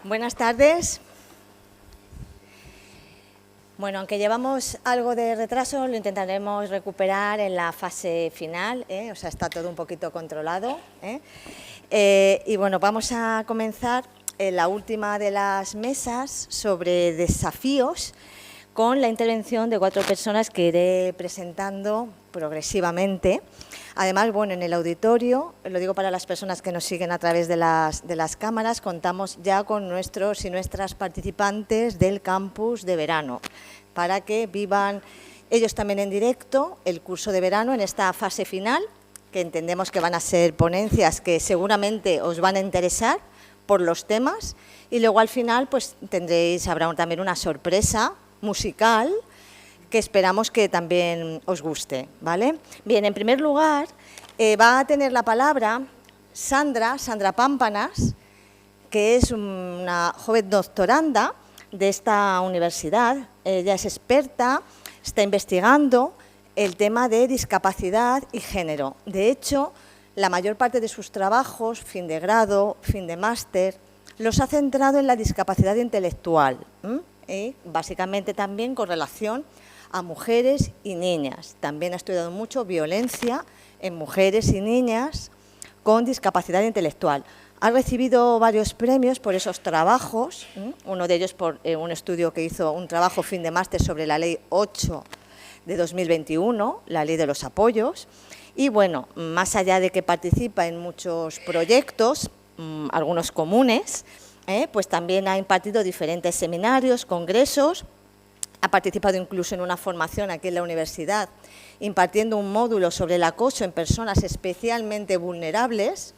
Buenas tardes. Bueno, aunque llevamos algo de retraso, lo intentaremos recuperar en la fase final, o sea, está todo un poquito controlado. Y bueno, vamos a comenzar la última de las mesas sobre desafíos con la intervención de 4 personas que iré presentando progresivamente. Además, bueno, en el auditorio, lo digo para las personas que nos siguen a través de las cámaras, contamos ya con nuestros y nuestras participantes del campus de verano, para que vivan ellos también en directo el curso de verano en esta fase final, que entendemos que van a ser ponencias que seguramente os van a interesar por los temas, y luego al final pues habrá también una sorpresa musical que esperamos que también os guste, ¿vale? Bien, en primer lugar, va a tener la palabra Sandra Pámpanas, que es una joven doctoranda de esta universidad. Ella es experta, está investigando el tema de discapacidad y género. De hecho, la mayor parte de sus trabajos, fin de grado, fin de máster, los ha centrado en la discapacidad intelectual, y básicamente también con relación a mujeres y niñas. También ha estudiado mucho violencia en mujeres y niñas con discapacidad intelectual. Ha recibido varios premios por esos trabajos, uno de ellos por un estudio que hizo, un trabajo fin de máster sobre la Ley 8 de 2021, la Ley de los Apoyos. Y bueno, más allá de que participa en muchos proyectos, algunos comunes, pues también ha impartido diferentes seminarios, congresos. Ha participado incluso en una formación aquí en la universidad, impartiendo un módulo sobre el acoso en personas especialmente vulnerables.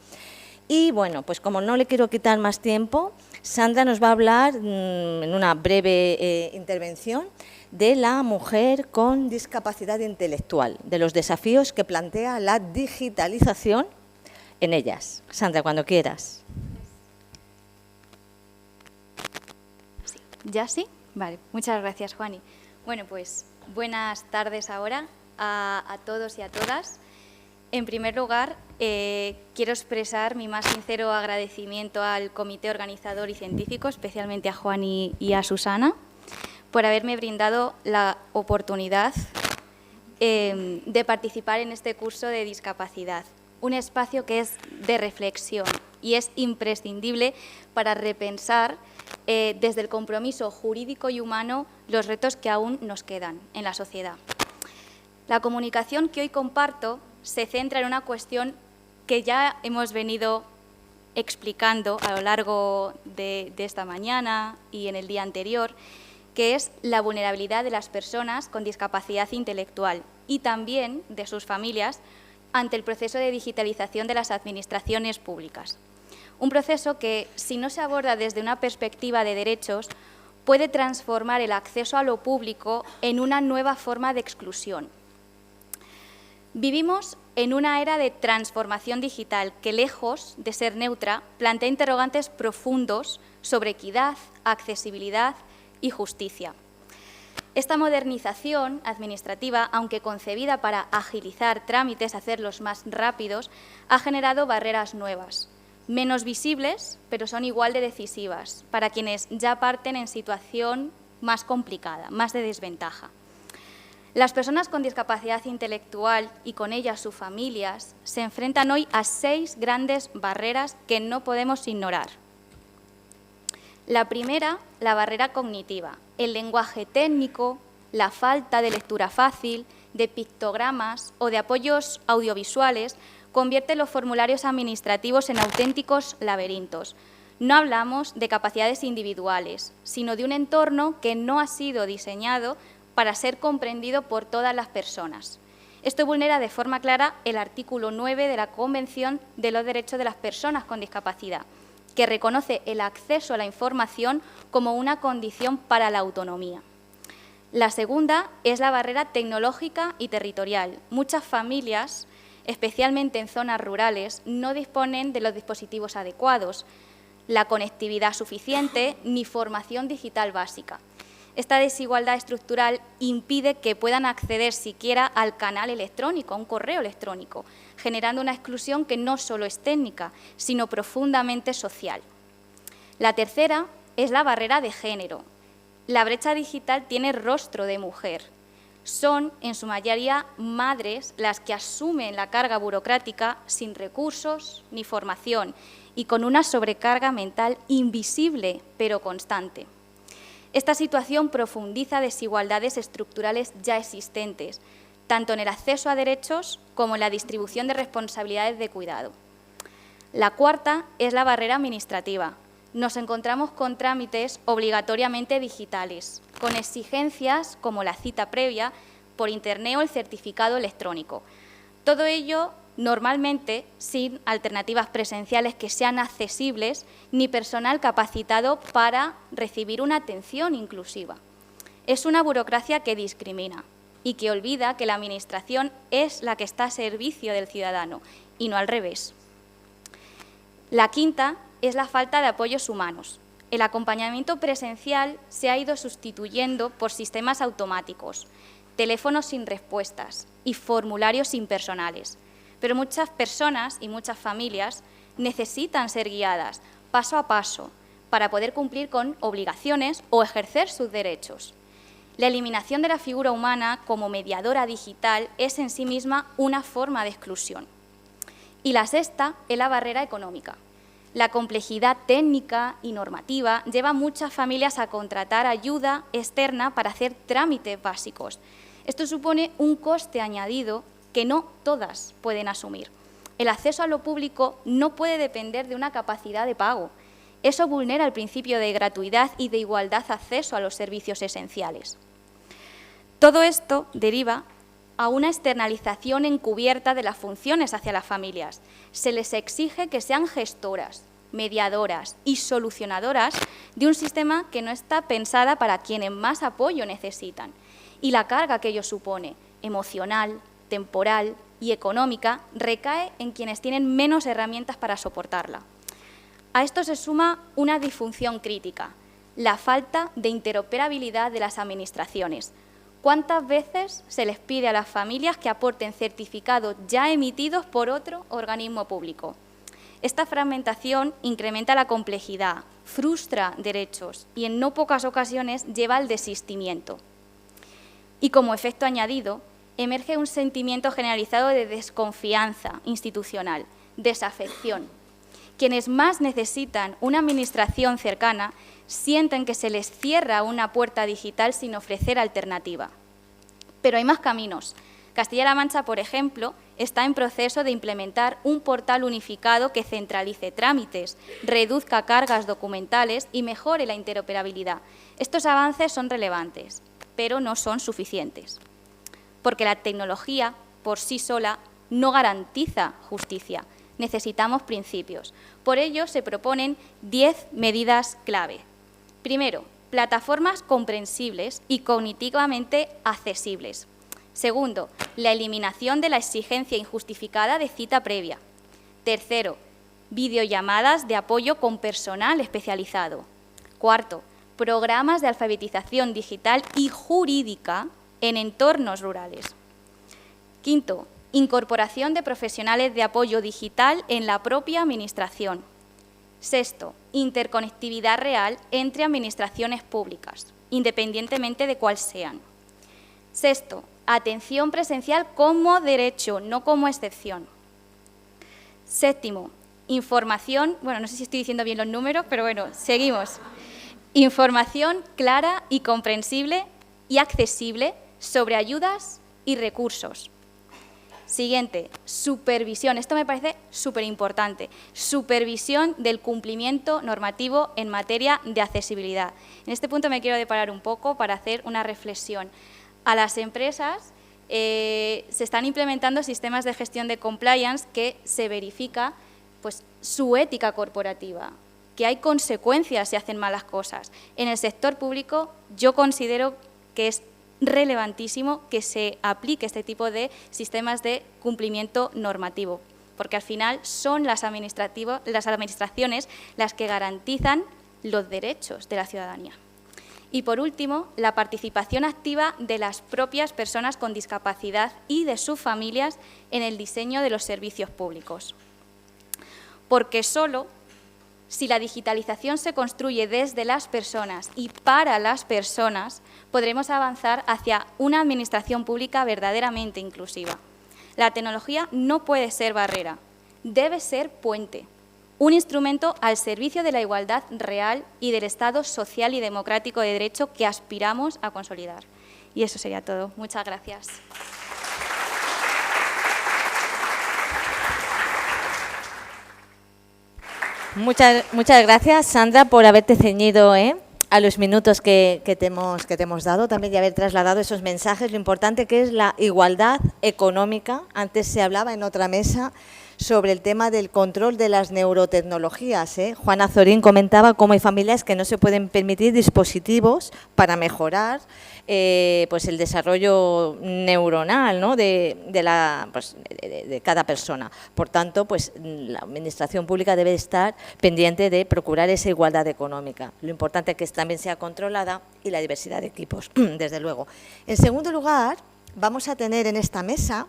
Y bueno, pues como no le quiero quitar más tiempo, Sandra nos va a hablar en una breve intervención de la mujer con discapacidad intelectual, de los desafíos que plantea la digitalización en ellas. Sandra, cuando quieras. ¿Ya sí? Vale, muchas gracias, Juani. Bueno, pues buenas tardes ahora a todos y a todas. En primer lugar, quiero expresar mi más sincero agradecimiento al comité organizador y científico, especialmente a Juani y a Susana, por haberme brindado la oportunidad de participar en este curso de discapacidad, un espacio que es de reflexión y es imprescindible para repensar desde el compromiso jurídico y humano los retos que aún nos quedan en la sociedad. La comunicación que hoy comparto se centra en una cuestión que ya hemos venido explicando a lo largo de esta mañana y en el día anterior, que es la vulnerabilidad de las personas con discapacidad intelectual y también de sus familias ante el proceso de digitalización de las administraciones públicas. Un proceso que, si no se aborda desde una perspectiva de derechos, puede transformar el acceso a lo público en una nueva forma de exclusión. Vivimos en una era de transformación digital que, lejos de ser neutra, plantea interrogantes profundos sobre equidad, accesibilidad y justicia. Esta modernización administrativa, aunque concebida para agilizar trámites, hacerlos más rápidos, ha generado barreras nuevas, menos visibles, pero son igual de decisivas para quienes ya parten en situación más complicada, más de desventaja. Las personas con discapacidad intelectual y con ellas sus familias se enfrentan hoy a 6 grandes barreras que no podemos ignorar. La primera, la barrera cognitiva, el lenguaje técnico, la falta de lectura fácil, de pictogramas o de apoyos audiovisuales convierte los formularios administrativos en auténticos laberintos. No hablamos de capacidades individuales, sino de un entorno que no ha sido diseñado para ser comprendido por todas las personas. Esto vulnera de forma clara el artículo 9 de la Convención de los Derechos de las Personas con Discapacidad, que reconoce el acceso a la información como una condición para la autonomía. La segunda es la barrera tecnológica y territorial. Muchas familias, especialmente en zonas rurales, no disponen de los dispositivos adecuados, la conectividad suficiente ni formación digital básica. Esta desigualdad estructural impide que puedan acceder siquiera al canal electrónico, a un correo electrónico, generando una exclusión que no solo es técnica, sino profundamente social. La tercera es la barrera de género. La brecha digital tiene rostro de mujer. Son, en su mayoría, madres las que asumen la carga burocrática sin recursos ni formación y con una sobrecarga mental invisible, pero constante. Esta situación profundiza desigualdades estructurales ya existentes, tanto en el acceso a derechos como en la distribución de responsabilidades de cuidado. La cuarta es la barrera administrativa. Nos encontramos con trámites obligatoriamente digitales, con exigencias como la cita previa por Internet o el certificado electrónico. Todo ello normalmente sin alternativas presenciales que sean accesibles ni personal capacitado para recibir una atención inclusiva. Es una burocracia que discrimina y que olvida que la Administración es la que está a servicio del ciudadano y no al revés. La quinta es la falta de apoyos humanos. El acompañamiento presencial se ha ido sustituyendo por sistemas automáticos, teléfonos sin respuestas y formularios impersonales. Pero muchas personas y muchas familias necesitan ser guiadas paso a paso para poder cumplir con obligaciones o ejercer sus derechos. La eliminación de la figura humana como mediadora digital es en sí misma una forma de exclusión. Y la sexta es la barrera económica. La complejidad técnica y normativa lleva a muchas familias a contratar ayuda externa para hacer trámites básicos. Esto supone un coste añadido que no todas pueden asumir. El acceso a lo público no puede depender de una capacidad de pago. Eso vulnera el principio de gratuidad y de igualdad de acceso a los servicios esenciales. Todo esto deriva a una externalización encubierta de las funciones hacia las familias. Se les exige que sean gestoras, mediadoras y solucionadoras de un sistema que no está pensada para quienes más apoyo necesitan. Y la carga que ello supone, emocional, temporal y económica, recae en quienes tienen menos herramientas para soportarla. A esto se suma una disfunción crítica, la falta de interoperabilidad de las administraciones. ¿Cuántas veces se les pide a las familias que aporten certificados ya emitidos por otro organismo público? Esta fragmentación incrementa la complejidad, frustra derechos y en no pocas ocasiones lleva al desistimiento. Y como efecto añadido, emerge un sentimiento generalizado de desconfianza institucional, desafección. Quienes más necesitan una administración cercana sienten que se les cierra una puerta digital sin ofrecer alternativa. Pero hay más caminos. Castilla-La Mancha, por ejemplo, está en proceso de implementar un portal unificado que centralice trámites, reduzca cargas documentales y mejore la interoperabilidad. Estos avances son relevantes, pero no son suficientes, porque la tecnología por sí sola no garantiza justicia. Necesitamos principios. Por ello, se proponen 10 medidas clave. Primero, plataformas comprensibles y cognitivamente accesibles. Segundo, la eliminación de la exigencia injustificada de cita previa. Tercero, videollamadas de apoyo con personal especializado. Cuarto, programas de alfabetización digital y jurídica en entornos rurales. Quinto, incorporación de profesionales de apoyo digital en la propia Administración. Sexto, interconectividad real entre administraciones públicas, independientemente de cuál sean. Sexto, atención presencial como derecho, no como excepción. Séptimo, información, bueno, no sé si estoy diciendo bien los números, pero bueno, seguimos. Información clara y comprensible y accesible sobre ayudas y recursos. Siguiente, supervisión. Esto me parece súper importante. Supervisión del cumplimiento normativo en materia de accesibilidad. En este punto me quiero deparar un poco para hacer una reflexión. A las empresas se están implementando sistemas de gestión de compliance que se verifica pues, su ética corporativa, que hay consecuencias si hacen malas cosas. En el sector público yo considero que es relevantísimo que se aplique este tipo de sistemas de cumplimiento normativo, porque al final son las administraciones las que garantizan los derechos de la ciudadanía. Y por último, la participación activa de las propias personas con discapacidad y de sus familias en el diseño de los servicios públicos. Porque solo Si la digitalización se construye desde las personas y para las personas, podremos avanzar hacia una administración pública verdaderamente inclusiva. La tecnología no puede ser barrera, debe ser puente, un instrumento al servicio de la igualdad real y del Estado social y democrático de derecho que aspiramos a consolidar. Y eso sería todo. Muchas gracias. Muchas gracias, Sandra, por haberte ceñido a los minutos que te hemos dado, también de haber trasladado esos mensajes, lo importante que es la igualdad económica. Antes se hablaba en otra mesa sobre el tema del control de las neurotecnologías. Juana Zorín comentaba cómo hay familias que no se pueden permitir dispositivos para mejorar pues el desarrollo neuronal, ¿no? de cada persona. Por tanto, pues la administración pública debe estar pendiente de procurar esa igualdad económica. Lo importante es que también sea controlada y la diversidad de equipos, desde luego. En segundo lugar, vamos a tener en esta mesa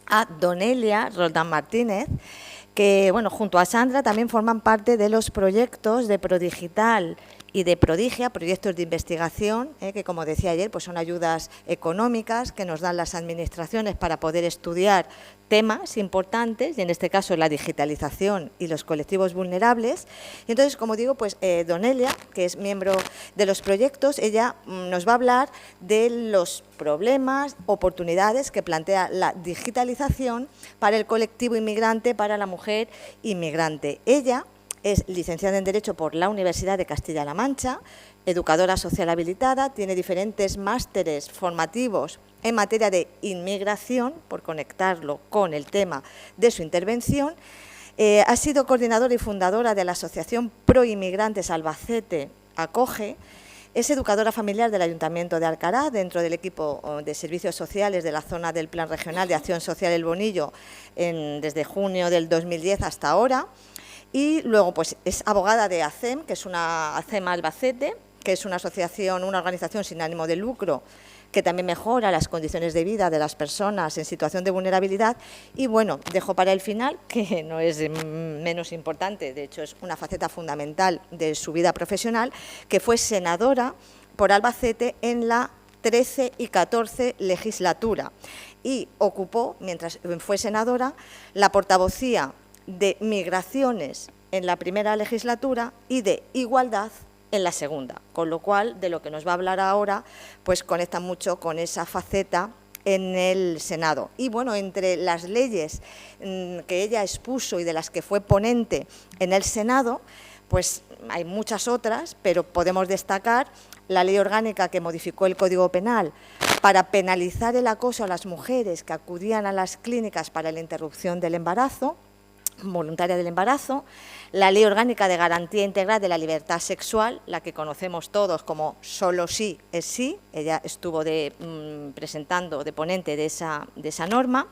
a Donelia Roldán Martínez, que bueno, junto a Sandra también forman parte de los proyectos de Prodigital y de Prodigia, proyectos de investigación, que como decía ayer, pues son ayudas económicas que nos dan las administraciones para poder estudiar temas importantes, y en este caso la digitalización y los colectivos vulnerables. Y entonces, como digo, pues Donelia, que es miembro de los proyectos, ella nos va a hablar de los problemas, oportunidades que plantea la digitalización para el colectivo inmigrante, para la mujer inmigrante. Ella es licenciada en Derecho por la Universidad de Castilla-La Mancha, educadora social habilitada, tiene diferentes másteres formativos en materia de inmigración, por conectarlo con el tema de su intervención. Ha sido coordinadora y fundadora de la Asociación Pro Inmigrantes Albacete Acoge. Es educadora familiar del Ayuntamiento de Alcaraz, dentro del equipo de servicios sociales de la zona del Plan Regional de Acción Social El Bonillo, desde junio del 2010 hasta ahora. Y luego pues es abogada de ACEM, que es una ACEM Albacete, que es una asociación, una organización sin ánimo de lucro, que también mejora las condiciones de vida de las personas en situación de vulnerabilidad. Y bueno, dejo para el final, que no es menos importante, de hecho es una faceta fundamental de su vida profesional, que fue senadora por Albacete en la 13 y 14 legislatura y ocupó, mientras fue senadora, la portavocía de migraciones en la primera legislatura y de igualdad en la segunda, con lo cual, de lo que nos va a hablar ahora, pues conecta mucho con esa faceta en el Senado. Y bueno, entre las leyes que ella expuso y de las que fue ponente en el Senado, pues hay muchas otras, pero podemos destacar la ley orgánica que modificó el Código Penal para penalizar el acoso a las mujeres que acudían a las clínicas para la interrupción del embarazo, voluntaria del embarazo, la Ley Orgánica de Garantía Integral de la Libertad Sexual, la que conocemos todos como Solo sí es sí, ella estuvo presentando de ponente de esa norma,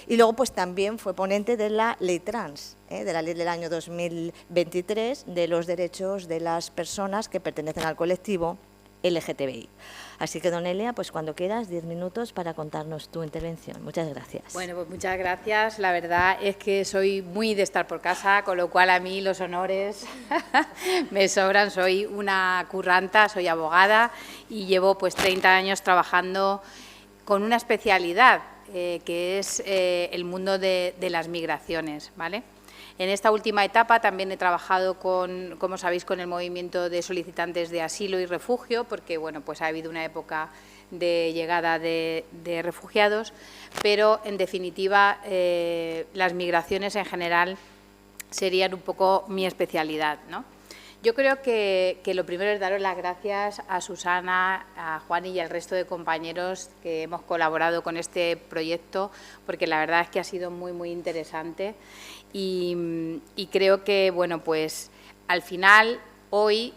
y luego pues también fue ponente de la Ley Trans, de la ley del año 2023 de los derechos de las personas que pertenecen al colectivo LGTBI. Así que, Donelia, pues cuando quieras, 10 minutos para contarnos tu intervención. Muchas gracias. Bueno, pues muchas gracias. La verdad es que soy muy de estar por casa, con lo cual a mí los honores me sobran. Soy una curranta, soy abogada y llevo pues 30 años trabajando con una especialidad que es el mundo de las migraciones, ¿vale? En esta última etapa también he trabajado como sabéis, con el movimiento de solicitantes de asilo y refugio, porque bueno, pues ha habido una época de llegada de refugiados, pero en definitiva las migraciones en general serían un poco mi especialidad, ¿no? Yo creo que lo primero es daros las gracias a Susana, a Juan y al resto de compañeros que hemos colaborado con este proyecto, porque la verdad es que ha sido muy, muy interesante y creo que, bueno, pues al final hoy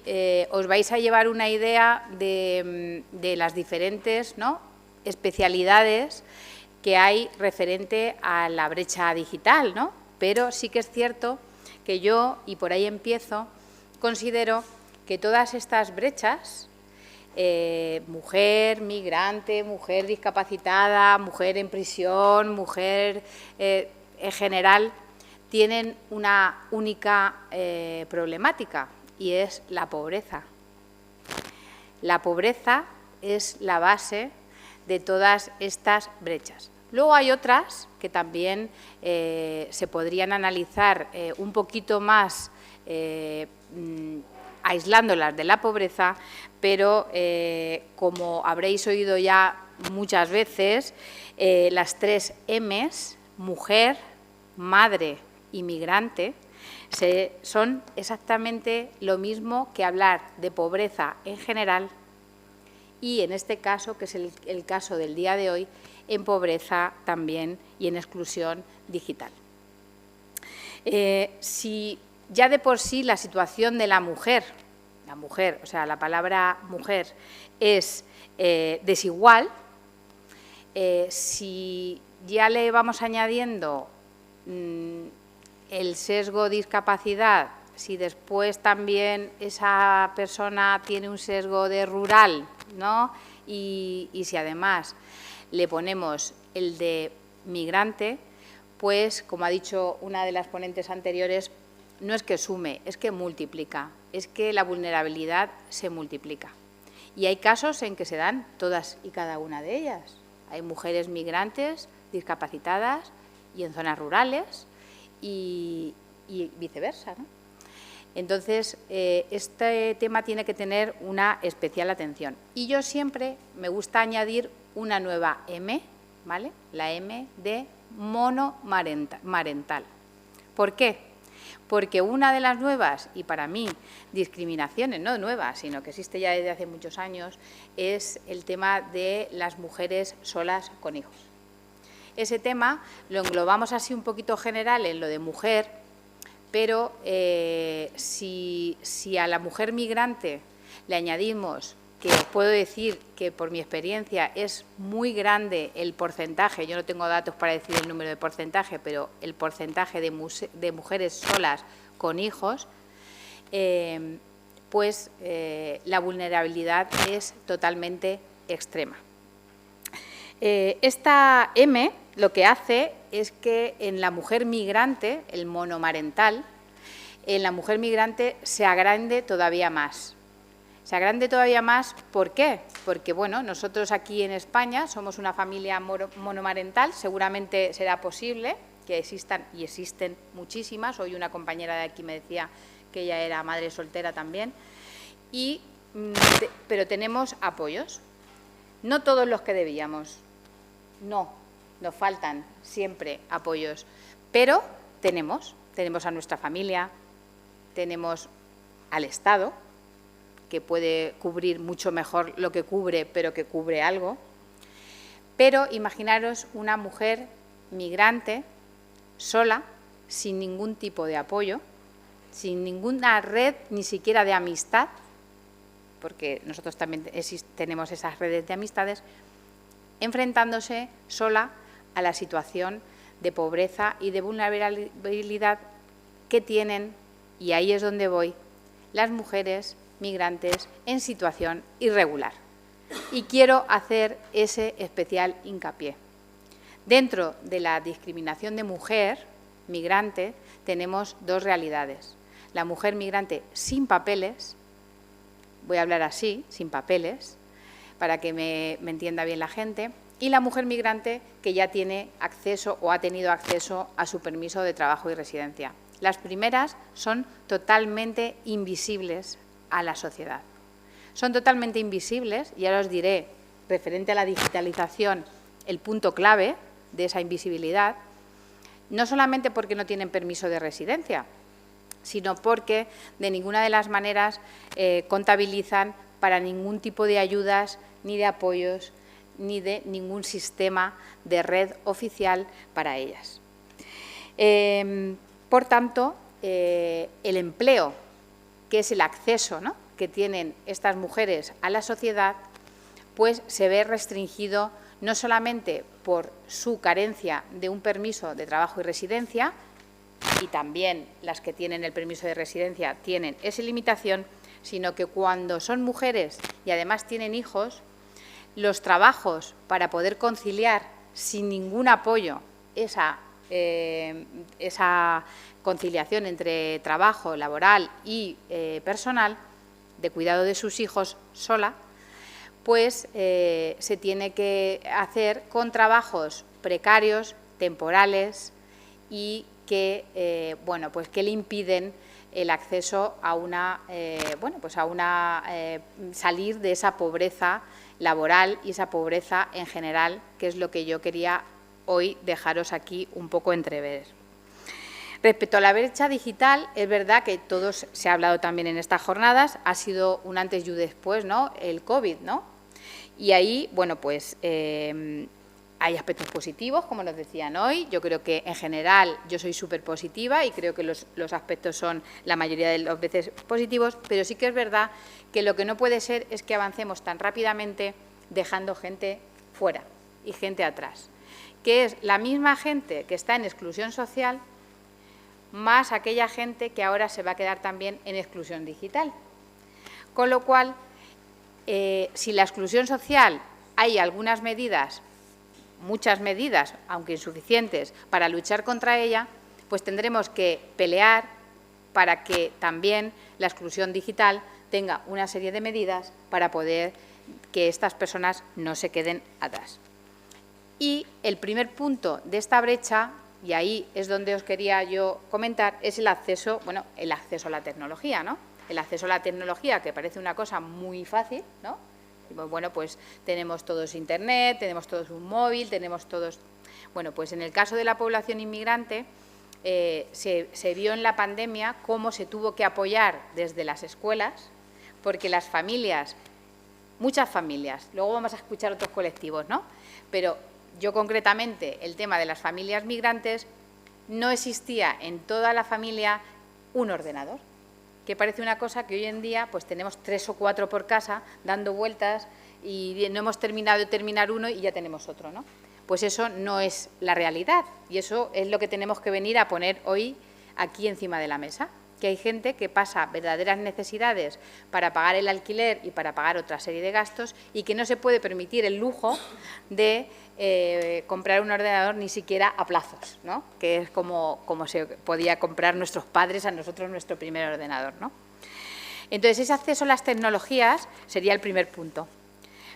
os vais a llevar una idea de las diferentes, ¿no?, especialidades que hay referente a la brecha digital, ¿no? Pero sí que es cierto que yo, y por ahí empiezo, considero que todas estas brechas, mujer migrante, mujer discapacitada, mujer en prisión, mujer en general, tienen una única problemática, y es la pobreza. La pobreza es la base de todas estas brechas. Luego hay otras que también se podrían analizar un poquito más aislándolas de la pobreza, pero como habréis oído ya muchas veces, las 3 M's, mujer, madre y migrante, son exactamente lo mismo que hablar de pobreza en general y en este caso, que es el caso del día de hoy, en pobreza también y en exclusión digital. Si ya de por sí la situación de la mujer, o sea, la palabra mujer es desigual, si ya le vamos añadiendo el sesgo discapacidad, si después también esa persona tiene un sesgo de rural, ¿no? Y si además le ponemos el de migrante, pues, como ha dicho una de las ponentes anteriores, no es que sume, es que multiplica, es que la vulnerabilidad se multiplica. Y hay casos en que se dan todas y cada una de ellas. Hay mujeres migrantes, discapacitadas y en zonas rurales y viceversa, ¿no? Entonces, este tema tiene que tener una especial atención. Y yo siempre me gusta añadir una nueva M, ¿vale? La M de monomarental. ¿Por qué? Porque una de las nuevas, y para mí discriminaciones, no nuevas, sino que existe ya desde hace muchos años, es el tema de las mujeres solas con hijos. Ese tema lo englobamos así un poquito general en lo de mujer, pero si a la mujer migrante le añadimos, que puedo decir que por mi experiencia es muy grande el porcentaje, yo no tengo datos para decir el número de porcentaje, pero el porcentaje de mujeres solas con hijos, pues la vulnerabilidad es totalmente extrema. Esta M lo que hace es que en la mujer migrante, el monomarental, en la mujer migrante se agrande todavía más. Se agrande todavía más, ¿por qué? Porque, bueno, nosotros aquí en España somos una familia monomarental, seguramente será posible que existan, y existen muchísimas. Hoy una compañera de aquí me decía que ella era madre soltera también, pero tenemos apoyos. No todos los que debíamos, no. Nos faltan siempre apoyos, pero tenemos a nuestra familia, tenemos al Estado, que puede cubrir mucho mejor lo que cubre, pero que cubre algo. Pero imaginaros una mujer migrante, sola, sin ningún tipo de apoyo, sin ninguna red, ni siquiera de amistad, porque nosotros también tenemos esas redes de amistades, enfrentándose sola a la situación de pobreza y de vulnerabilidad que tienen, y ahí es donde voy, las mujeres migrantes en situación irregular. Y quiero hacer ese especial hincapié. Dentro de la discriminación de mujer migrante tenemos dos realidades. La mujer migrante sin papeles, voy a hablar así, sin papeles, para que me entienda bien la gente, y la mujer migrante que ya tiene acceso o ha tenido acceso a su permiso de trabajo y residencia. Las primeras son totalmente invisibles a la sociedad. Son totalmente invisibles, y ahora os diré, referente a la digitalización, el punto clave de esa invisibilidad, no solamente porque no tienen permiso de residencia, sino porque de ninguna de las maneras contabilizan para ningún tipo de ayudas ni de apoyos, ni de ningún sistema de red oficial para ellas. Por tanto, el empleo, que es el acceso, ¿no?, que tienen estas mujeres a la sociedad, pues se ve restringido no solamente por su carencia de un permiso de trabajo y residencia, y también las que tienen el permiso de residencia tienen esa limitación, sino que cuando son mujeres y además tienen hijos, los trabajos para poder conciliar sin ningún apoyo esa esa conciliación entre trabajo laboral y personal, de cuidado de sus hijos sola, pues se tiene que hacer con trabajos precarios, temporales y que, bueno, pues que le impiden el acceso a una, bueno, pues a una salir de esa pobreza laboral y esa pobreza en general, que es lo que yo quería hoy dejaros aquí un poco entrever. Respecto a la brecha digital, es verdad que todos, se ha hablado también en estas jornadas, ha sido un antes y un después, ¿no?, el COVID, ¿no? Y ahí, bueno, pues hay aspectos positivos, como nos decían hoy. Yo creo que, en general, yo soy súper positiva y creo que los aspectos son, la mayoría de las veces, positivos, pero sí que es verdad que lo que no puede ser es que avancemos tan rápidamente dejando gente fuera y gente atrás, que es la misma gente que está en exclusión social más aquella gente que ahora se va a quedar también en exclusión digital. Con lo cual, si la exclusión social hay algunas medidas, muchas medidas, aunque insuficientes, para luchar contra ella, pues tendremos que pelear para que también la exclusión digital tenga una serie de medidas para poder que estas personas no se queden atrás. Y el primer punto de esta brecha, y ahí es donde os quería yo comentar, es el acceso, bueno, el acceso a la tecnología, ¿no? El acceso a la tecnología, que parece una cosa muy fácil, ¿no? Bueno, pues tenemos todos Internet, tenemos todos un móvil, tenemos todos... Bueno, pues en el caso de la población inmigrante, se vio en la pandemia cómo se tuvo que apoyar desde las escuelas, porque las familias, muchas familias, luego vamos a escuchar otros colectivos, ¿no? Pero yo concretamente, el tema de las familias migrantes, no existía en toda la familia un ordenador, que parece una cosa que hoy en día pues tenemos 3 o 4 por casa dando vueltas y no hemos terminado de terminar uno y ya tenemos otro, ¿no? Pues eso no es la realidad y eso es lo que tenemos que venir a poner hoy aquí encima de la mesa, que hay gente que pasa verdaderas necesidades para pagar el alquiler y para pagar otra serie de gastos y que no se puede permitir el lujo de comprar un ordenador ni siquiera a plazos, ¿no? Que es como se podía comprar nuestros padres a nosotros nuestro primer ordenador, ¿no? Entonces, ese acceso a las tecnologías sería el primer punto.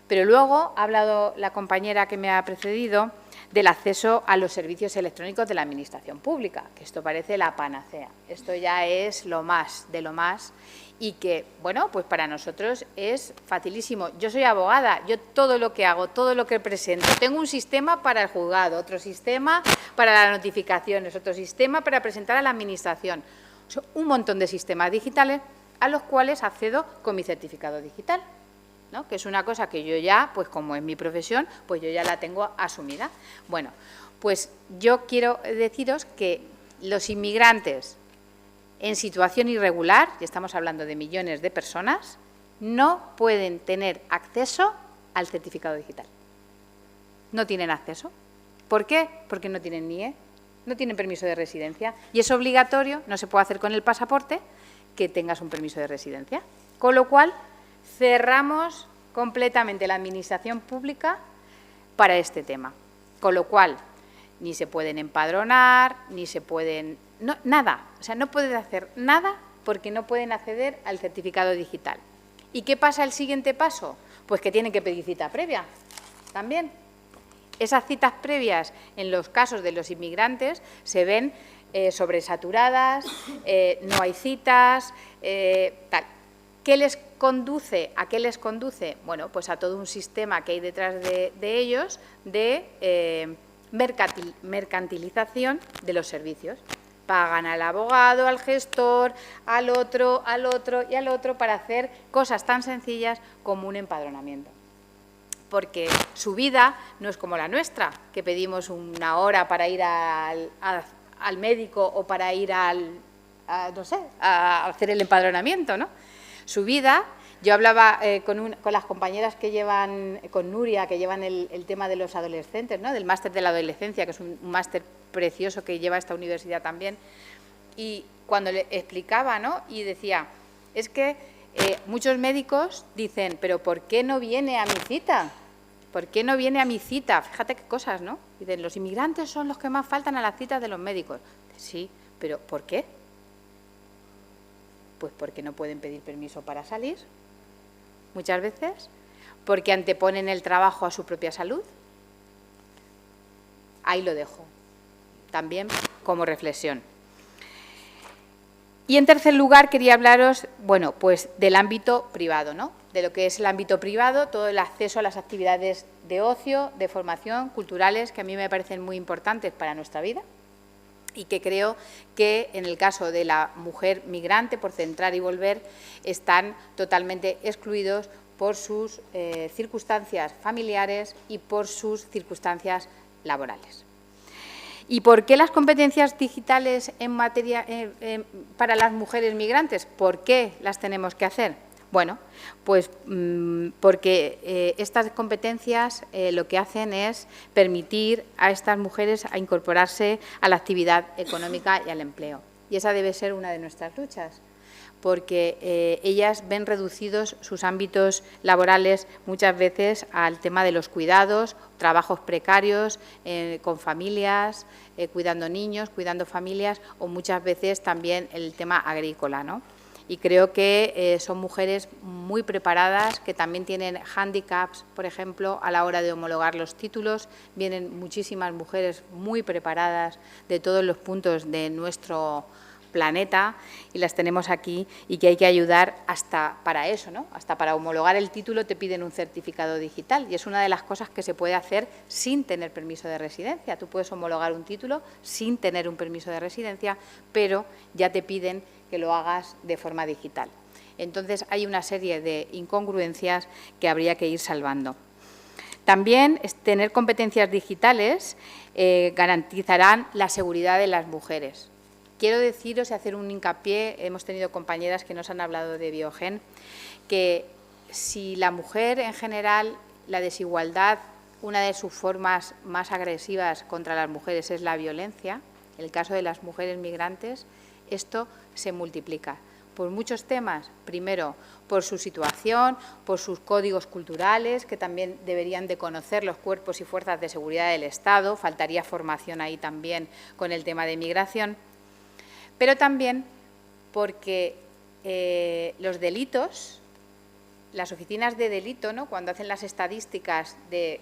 Pero luego ha hablado la compañera que me ha precedido del acceso a los servicios electrónicos de la Administración Pública, que esto parece la panacea. Esto ya es lo más de lo más y que, bueno, pues para nosotros es facilísimo. Yo soy abogada, yo todo lo que hago, todo lo que presento, tengo un sistema para el juzgado, otro sistema para las notificaciones, otro sistema para presentar a la Administración. Son un montón de sistemas digitales a los cuales accedo con mi certificado digital, ¿no? Que es una cosa que yo ya, pues como es mi profesión, pues yo ya la tengo asumida. Bueno, pues yo quiero deciros que los inmigrantes en situación irregular, y estamos hablando de millones de personas, no pueden tener acceso al certificado digital. No tienen acceso. ¿Por qué? Porque no tienen NIE, no tienen permiso de residencia y es obligatorio, no se puede hacer con el pasaporte, que tengas un permiso de residencia. Con lo cual, cerramos completamente la Administración Pública para este tema. Con lo cual, ni se pueden empadronar, ni se pueden... No, nada, o sea, no pueden hacer nada porque no pueden acceder al certificado digital. ¿Y qué pasa el siguiente paso? Pues que tienen que pedir cita previa también. Esas citas previas, en los casos de los inmigrantes, se ven sobresaturadas, no hay citas, tal. ¿Qué les conduce? ¿A qué les conduce? Bueno, pues a todo un sistema que hay detrás de ellos de mercantilización de los servicios. Pagan al abogado, al gestor, al otro y al otro para hacer cosas tan sencillas como un empadronamiento. Porque su vida no es como la nuestra, que pedimos una hora para ir al médico o para ir no sé, a hacer el empadronamiento, ¿no? Su vida, yo hablaba con las compañeras que llevan, con Nuria, que llevan el tema de los adolescentes, ¿no? Del máster de la adolescencia, que es un máster precioso que lleva esta universidad también, y cuando le explicaba, ¿no? Y decía, es que muchos médicos dicen, pero ¿por qué no viene a mi cita? ¿por qué no viene a mi cita? Fíjate qué cosas, ¿no? Dicen, los inmigrantes son los que más faltan a las citas de los médicos. Sí, pero ¿por qué? Pues porque no pueden pedir permiso para salir, muchas veces, porque anteponen el trabajo a su propia salud. Ahí lo dejo, también como reflexión. Y en tercer lugar quería hablaros, bueno, pues del ámbito privado, ¿no? De lo que es el ámbito privado, todo el acceso a las actividades de ocio, de formación, culturales, que a mí me parecen muy importantes para nuestra vida y que creo que en el caso de la mujer migrante, por centrar y volver, están totalmente excluidos por sus circunstancias familiares y por sus circunstancias laborales. ¿Y por qué las competencias digitales en materia para las mujeres migrantes? ¿Por qué las tenemos que hacer? Bueno, pues porque estas competencias lo que hacen es permitir a estas mujeres a incorporarse a la actividad económica y al empleo. Y esa debe ser una de nuestras luchas, porque ellas ven reducidos sus ámbitos laborales muchas veces al tema de los cuidados, trabajos precarios, con familias, cuidando niños, cuidando familias, o muchas veces también el tema agrícola, ¿no? Y creo que son mujeres muy preparadas, que también tienen hándicaps, por ejemplo, a la hora de homologar los títulos. Vienen muchísimas mujeres muy preparadas de todos los puntos de nuestro planeta y las tenemos aquí, y que hay que ayudar hasta para eso, ¿no? Hasta para homologar el título te piden un certificado digital, y es una de las cosas que se puede hacer sin tener permiso de residencia. Tú puedes homologar un título sin tener un permiso de residencia, pero ya te piden que lo hagas de forma digital. Entonces, hay una serie de incongruencias que habría que ir salvando. También tener competencias digitales garantizarán la seguridad de las mujeres. Quiero deciros y hacer un hincapié, hemos tenido compañeras que nos han hablado de Biogen, que si la mujer en general, la desigualdad, una de sus formas más agresivas contra las mujeres es la violencia, en el caso de las mujeres migrantes, esto se multiplica por muchos temas. Primero, por su situación, por sus códigos culturales, que también deberían de conocer los cuerpos y fuerzas de seguridad del Estado. Faltaría formación ahí también con el tema de migración. Pero también porque los delitos, las oficinas de delito, ¿no?, cuando hacen las estadísticas de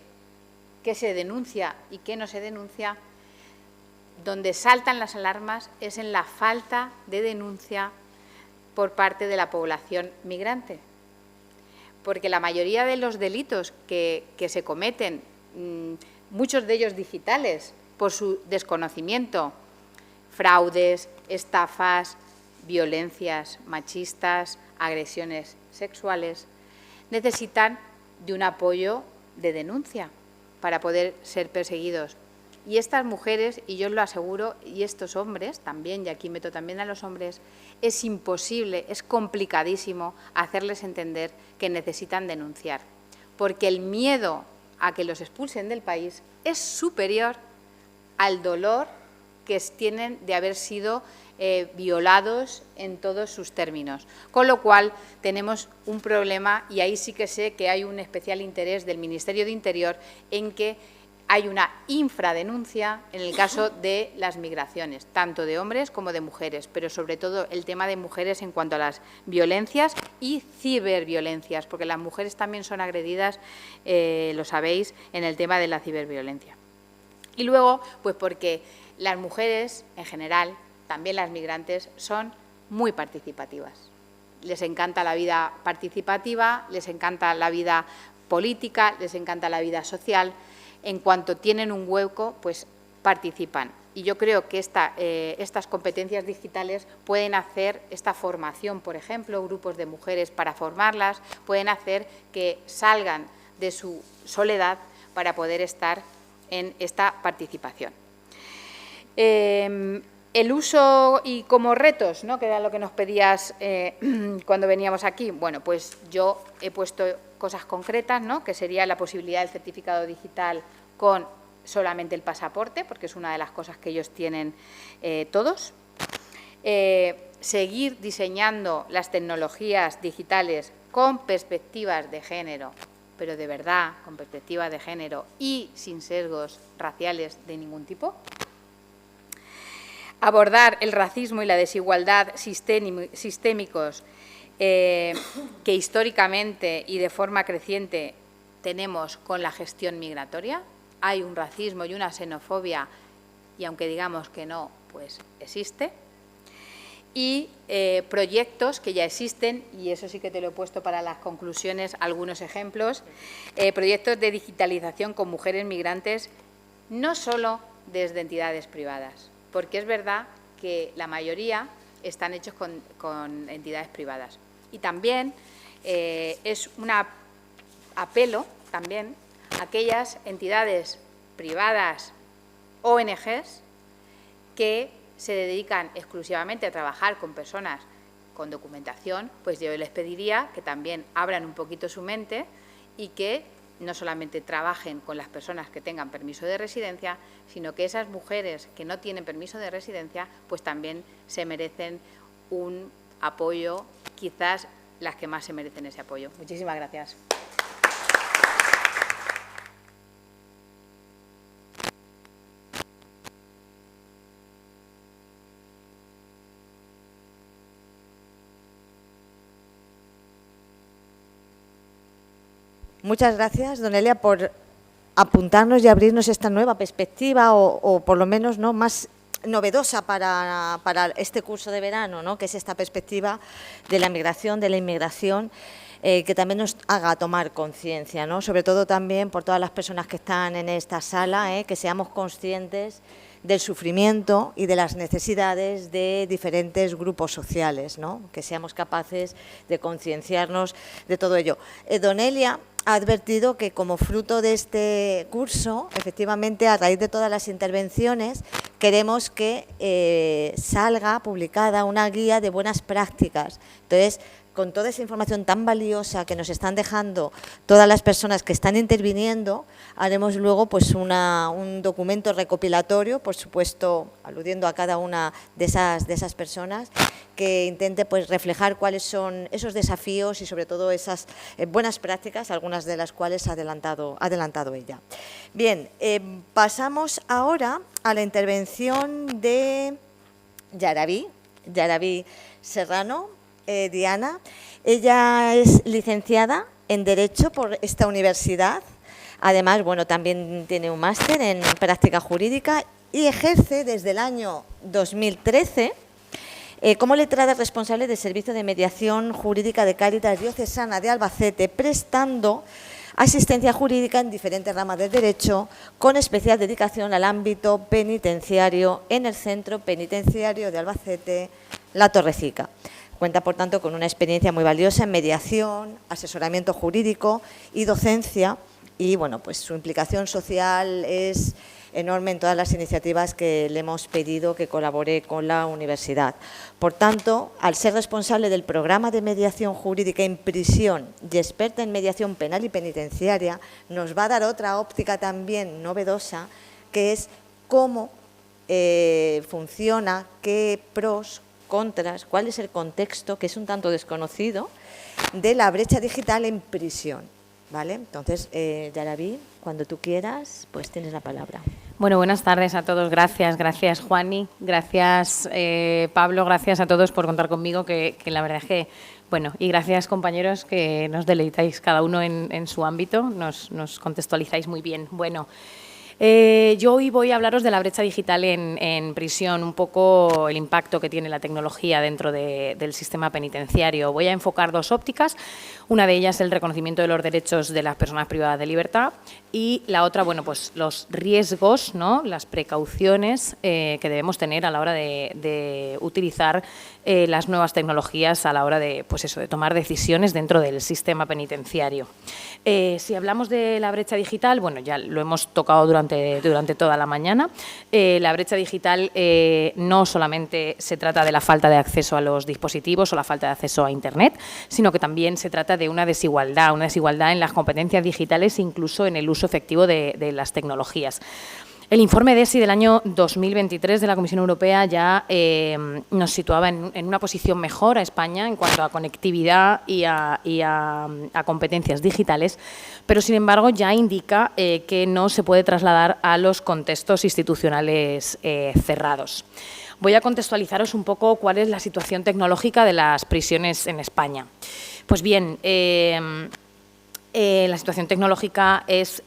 qué se denuncia y qué no se denuncia, donde saltan las alarmas es en la falta de denuncia por parte de la población migrante. Porque la mayoría de los delitos que se cometen, muchos de ellos digitales, por su desconocimiento, fraudes, estafas, violencias machistas, agresiones sexuales, necesitan de un apoyo de denuncia para poder ser perseguidos. Y estas mujeres, y yo os lo aseguro, y estos hombres también, y aquí meto también a los hombres, es imposible, es complicadísimo hacerles entender que necesitan denunciar, porque el miedo a que los expulsen del país es superior al dolor que tienen de haber sido violados en todos sus términos. Con lo cual, tenemos un problema, y ahí sí que sé que hay un especial interés del Ministerio de Interior en que hay una infradenuncia en el caso de las migraciones, tanto de hombres como de mujeres, pero sobre todo el tema de mujeres en cuanto a las violencias y ciberviolencias, porque las mujeres también son agredidas, lo sabéis, en el tema de la ciberviolencia. Y luego, pues porque las mujeres, en general, también las migrantes, son muy participativas. Les encanta la vida participativa, les encanta la vida política, les encanta la vida social. En cuanto tienen un hueco, pues participan. Y yo creo que estas competencias digitales pueden hacer esta formación, por ejemplo, grupos de mujeres para formarlas, pueden hacer que salgan de su soledad para poder estar en esta participación. El uso y como retos, ¿no?, que era lo que nos pedías cuando veníamos aquí. Bueno, pues yo he puesto cosas concretas, ¿no?, que sería la posibilidad del certificado digital con solamente el pasaporte, porque es una de las cosas que ellos tienen todos. Seguir diseñando las tecnologías digitales con perspectivas de género pero de verdad, con perspectiva de género y sin sesgos raciales de ningún tipo. Abordar el racismo y la desigualdad sistémicos que históricamente y de forma creciente tenemos con la gestión migratoria. Hay un racismo y una xenofobia, y aunque digamos que no, pues existe. Y proyectos que ya existen, y eso sí que te lo he puesto para las conclusiones, algunos ejemplos, proyectos de digitalización con mujeres migrantes, no solo desde entidades privadas, porque es verdad que la mayoría están hechos con entidades privadas. Y también es un apelo también a aquellas entidades privadas, ONGs, que se dedican exclusivamente a trabajar con personas con documentación, pues yo les pediría que también abran un poquito su mente y que no solamente trabajen con las personas que tengan permiso de residencia, sino que esas mujeres que no tienen permiso de residencia, pues también se merecen un apoyo, quizás las que más se merecen ese apoyo. Muchísimas gracias. Muchas gracias, Donelia, por apuntarnos y abrirnos esta nueva perspectiva o por lo menos no más novedosa para este curso de verano, ¿no? Que es esta perspectiva de la migración, de la inmigración, que también nos haga tomar conciencia, ¿no? Sobre todo también por todas las personas que están en esta sala, que seamos conscientes del sufrimiento y de las necesidades de diferentes grupos sociales, ¿no? Que seamos capaces de concienciarnos de todo ello. Donelia ha advertido que como fruto de este curso, efectivamente, a raíz de todas las intervenciones, queremos que salga publicada una guía de buenas prácticas. Entonces, con toda esa información tan valiosa que nos están dejando todas las personas que están interviniendo, haremos luego pues un documento recopilatorio, por supuesto, aludiendo a cada una de esas personas, que intente pues reflejar cuáles son esos desafíos y sobre todo esas buenas prácticas, algunas de las cuales ha adelantado ella. Bien, pasamos ahora a la intervención de Yaraví Serrano. Diana, ella es licenciada en Derecho por esta universidad, además, bueno, también tiene un máster en práctica jurídica y ejerce desde el año 2013 como letrada responsable del Servicio de Mediación Jurídica de Cáritas Diocesana de Albacete, prestando asistencia jurídica en diferentes ramas del derecho, con especial dedicación al ámbito penitenciario en el Centro Penitenciario de Albacete, La Torrecica. Cuenta, por tanto, con una experiencia muy valiosa en mediación, asesoramiento jurídico y docencia, y bueno, pues su implicación social es enorme en todas las iniciativas que le hemos pedido que colabore con la universidad. Por tanto, al ser responsable del programa de mediación jurídica en prisión y experta en mediación penal y penitenciaria, nos va a dar otra óptica también novedosa, que es cómo funciona, qué pros, contras, cuál es el contexto, que es un tanto desconocido, de la brecha digital en prisión, ¿vale? Entonces, Yaraví, cuando tú quieras, pues tienes la palabra. Bueno, buenas tardes a todos. Gracias Juani, gracias Pablo, gracias a todos por contar conmigo, que la verdad es que, bueno, y gracias compañeros que nos deleitáis cada uno en su ámbito, nos contextualizáis muy bien. Bueno, yo hoy voy a hablaros de la brecha digital en prisión, un poco el impacto que tiene la tecnología dentro del sistema penitenciario. Voy a enfocar dos ópticas, una de ellas el reconocimiento de los derechos de las personas privadas de libertad y la otra, bueno, pues los riesgos, ¿no?, las precauciones que debemos tener a la hora de utilizar las nuevas tecnologías a la hora de, pues eso, de tomar decisiones dentro del sistema penitenciario. Si hablamos de la brecha digital, bueno, ya lo hemos tocado durante toda la mañana. La brecha digital no solamente se trata de la falta de acceso a los dispositivos o la falta de acceso a Internet, sino que también se trata de una desigualdad en las competencias digitales, incluso en el uso efectivo de las tecnologías. El informe DESI del año 2023 de la Comisión Europea ya nos situaba en una posición mejor a España en cuanto a conectividad y a competencias digitales, pero sin embargo ya indica que no se puede trasladar a los contextos institucionales cerrados. Voy a contextualizaros un poco cuál es la situación tecnológica de las prisiones en España. Pues bien, la situación tecnológica es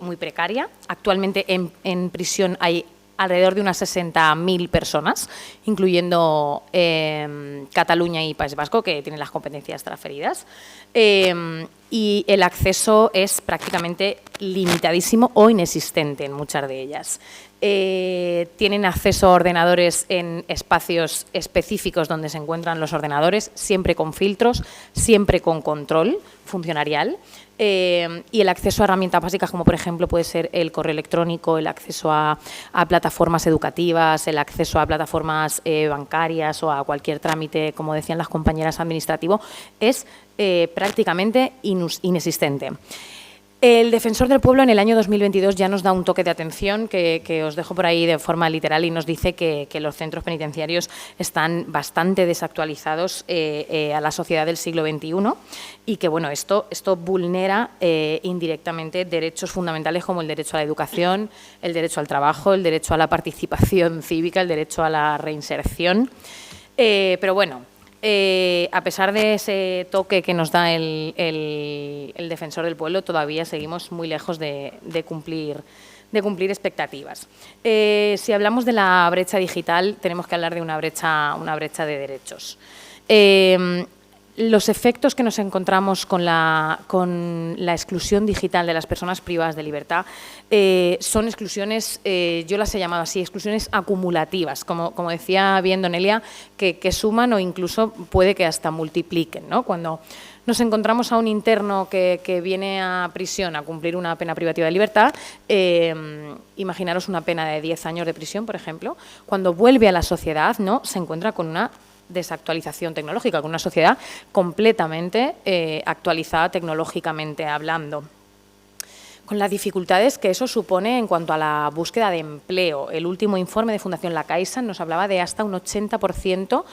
muy precaria. Actualmente en prisión hay alrededor de unas 60.000 personas, incluyendo Cataluña y País Vasco, que tienen las competencias transferidas. Y el acceso es prácticamente limitadísimo o inexistente en muchas de ellas. Tienen acceso a ordenadores en espacios específicos donde se encuentran los ordenadores, siempre con filtros, siempre con control funcionarial. Y el acceso a herramientas básicas como, por ejemplo, puede ser el correo electrónico, el acceso a plataformas educativas, el acceso a plataformas bancarias o a cualquier trámite, como decían las compañeras, administrativo, es prácticamente inexistente. El Defensor del Pueblo en el año 2022 ya nos da un toque de atención que os dejo por ahí de forma literal y nos dice que los centros penitenciarios están bastante desactualizados a la sociedad del siglo XXI y que bueno, esto vulnera indirectamente derechos fundamentales como el derecho a la educación, el derecho al trabajo, el derecho a la participación cívica, el derecho a la reinserción. Pero bueno, a pesar de ese toque que nos da el Defensor del Pueblo, todavía seguimos muy lejos de cumplir expectativas. Si hablamos de la brecha digital, tenemos que hablar de una brecha de derechos. Los efectos que nos encontramos con la exclusión digital de las personas privadas de libertad son exclusiones, yo las he llamado así, exclusiones acumulativas, como decía bien Donelia, que suman o incluso puede que hasta multipliquen, ¿no? Cuando nos encontramos a un interno que viene a prisión a cumplir una pena privativa de libertad, imaginaros una pena de 10 años de prisión, por ejemplo, cuando vuelve a la sociedad, ¿no?, se encuentra con una desactualización tecnológica, con una sociedad completamente actualizada tecnológicamente hablando, con las dificultades que eso supone en cuanto a la búsqueda de empleo. El último informe de Fundación La Caixa nos hablaba de hasta un 80%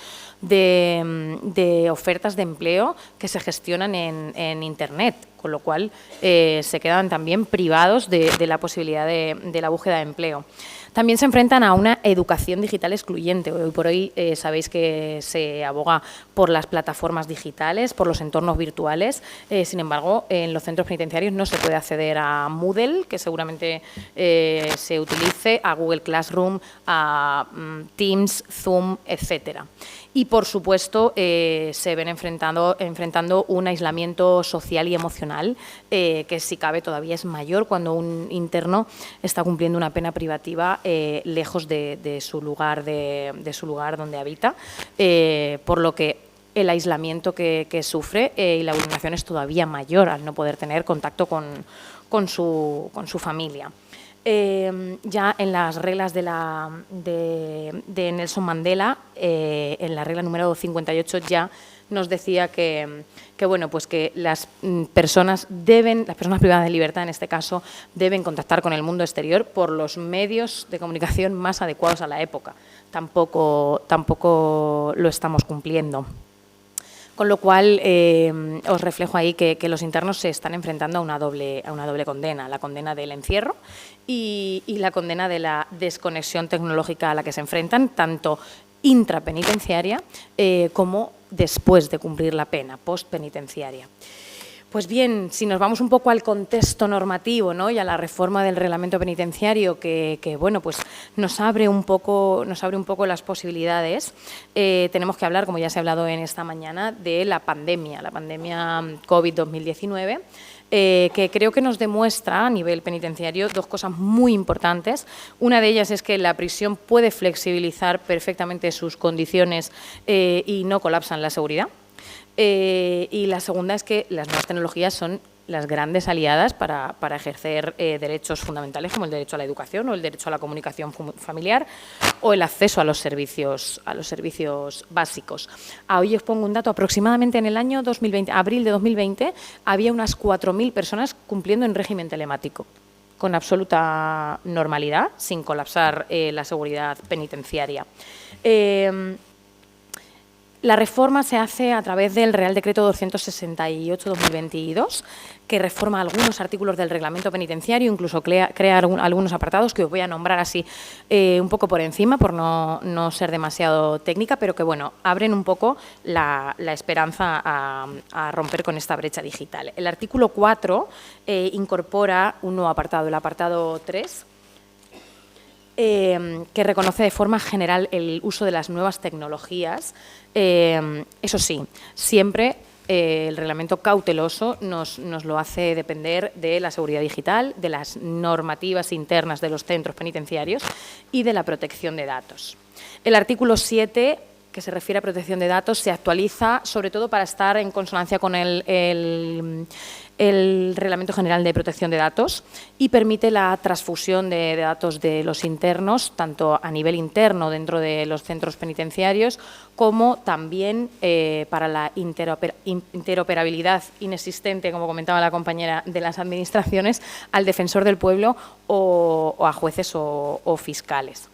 de ofertas de empleo que se gestionan en Internet, con lo cual se quedan también privados de la posibilidad de la búsqueda de empleo. También se enfrentan a una educación digital excluyente. Hoy por hoy sabéis que se aboga por las plataformas digitales, por los entornos virtuales. Sin embargo, en los centros penitenciarios no se puede acceder a Moodle, que seguramente se utilice, a Google Classroom, a Teams, Zoom, etcétera. Y, por supuesto, se ven enfrentando un aislamiento social y emocional que, si cabe, todavía es mayor cuando un interno está cumpliendo una pena privativa lejos de su lugar donde habita, por lo que el aislamiento que sufre y la vulneración es todavía mayor al no poder tener contacto con su familia. Ya en las reglas de Nelson Mandela, en la regla número 58 ya nos decía que bueno, pues que las personas privadas de libertad en este caso deben contactar con el mundo exterior por los medios de comunicación más adecuados a la época. Tampoco lo estamos cumpliendo. Con lo cual, os reflejo ahí que los internos se están enfrentando a una doble condena, la condena del encierro y la condena de la desconexión tecnológica a la que se enfrentan, tanto intrapenitenciaria como después de cumplir la pena, postpenitenciaria. Pues bien, si nos vamos un poco al contexto normativo, ¿no?, y a la reforma del reglamento penitenciario que bueno, pues nos abre un poco las posibilidades, tenemos que hablar, como ya se ha hablado en esta mañana, de la pandemia COVID-2019, que creo que nos demuestra a nivel penitenciario dos cosas muy importantes. Una de ellas es que la prisión puede flexibilizar perfectamente sus condiciones y no colapsan la seguridad. Y la segunda es que las nuevas tecnologías son las grandes aliadas para ejercer derechos fundamentales como el derecho a la educación o el derecho a la comunicación familiar o el acceso a los servicios básicos. Hoy os pongo un dato: aproximadamente en el año 2020, abril de 2020, había unas 4.000 personas cumpliendo en régimen telemático. con absoluta normalidad, sin colapsar la seguridad penitenciaria. La reforma se hace a través del Real Decreto 268/2022, que reforma algunos artículos del reglamento penitenciario, incluso crea algunos apartados que os voy a nombrar así un poco por encima, por no ser demasiado técnica, pero que bueno, abren un poco la esperanza a romper con esta brecha digital. El artículo 4 incorpora un nuevo apartado, el apartado 3, que reconoce de forma general el uso de las nuevas tecnologías. Eso sí, siempre el reglamento cauteloso nos lo hace depender de la seguridad digital, de las normativas internas de los centros penitenciarios y de la protección de datos. El artículo 7, que se refiere a protección de datos, se actualiza sobre todo para estar en consonancia con el Reglamento General de Protección de Datos y permite la transfusión de datos de los internos, tanto a nivel interno dentro de los centros penitenciarios, como también para la interoperabilidad inexistente, como comentaba la compañera, de las administraciones al defensor del pueblo o a jueces o fiscales.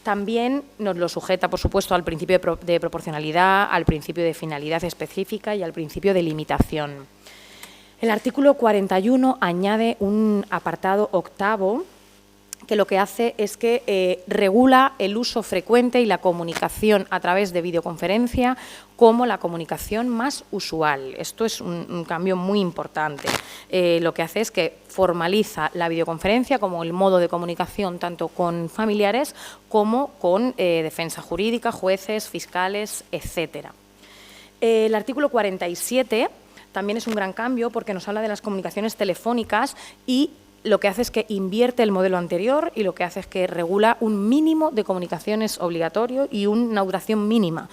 También nos lo sujeta, por supuesto, al principio de proporcionalidad, al principio de finalidad específica y al principio de limitación. El artículo 41 añade un apartado octavo que lo que hace es que regula el uso frecuente y la comunicación a través de videoconferencia como la comunicación más usual. Esto es un cambio muy importante. Lo que hace es que formaliza la videoconferencia como el modo de comunicación tanto con familiares como con defensa jurídica, jueces, fiscales, etcétera. El artículo 47 también es un gran cambio porque nos habla de las comunicaciones telefónicas y lo que hace es que invierte el modelo anterior y lo que hace es que regula un mínimo de comunicaciones obligatorio y una duración mínima.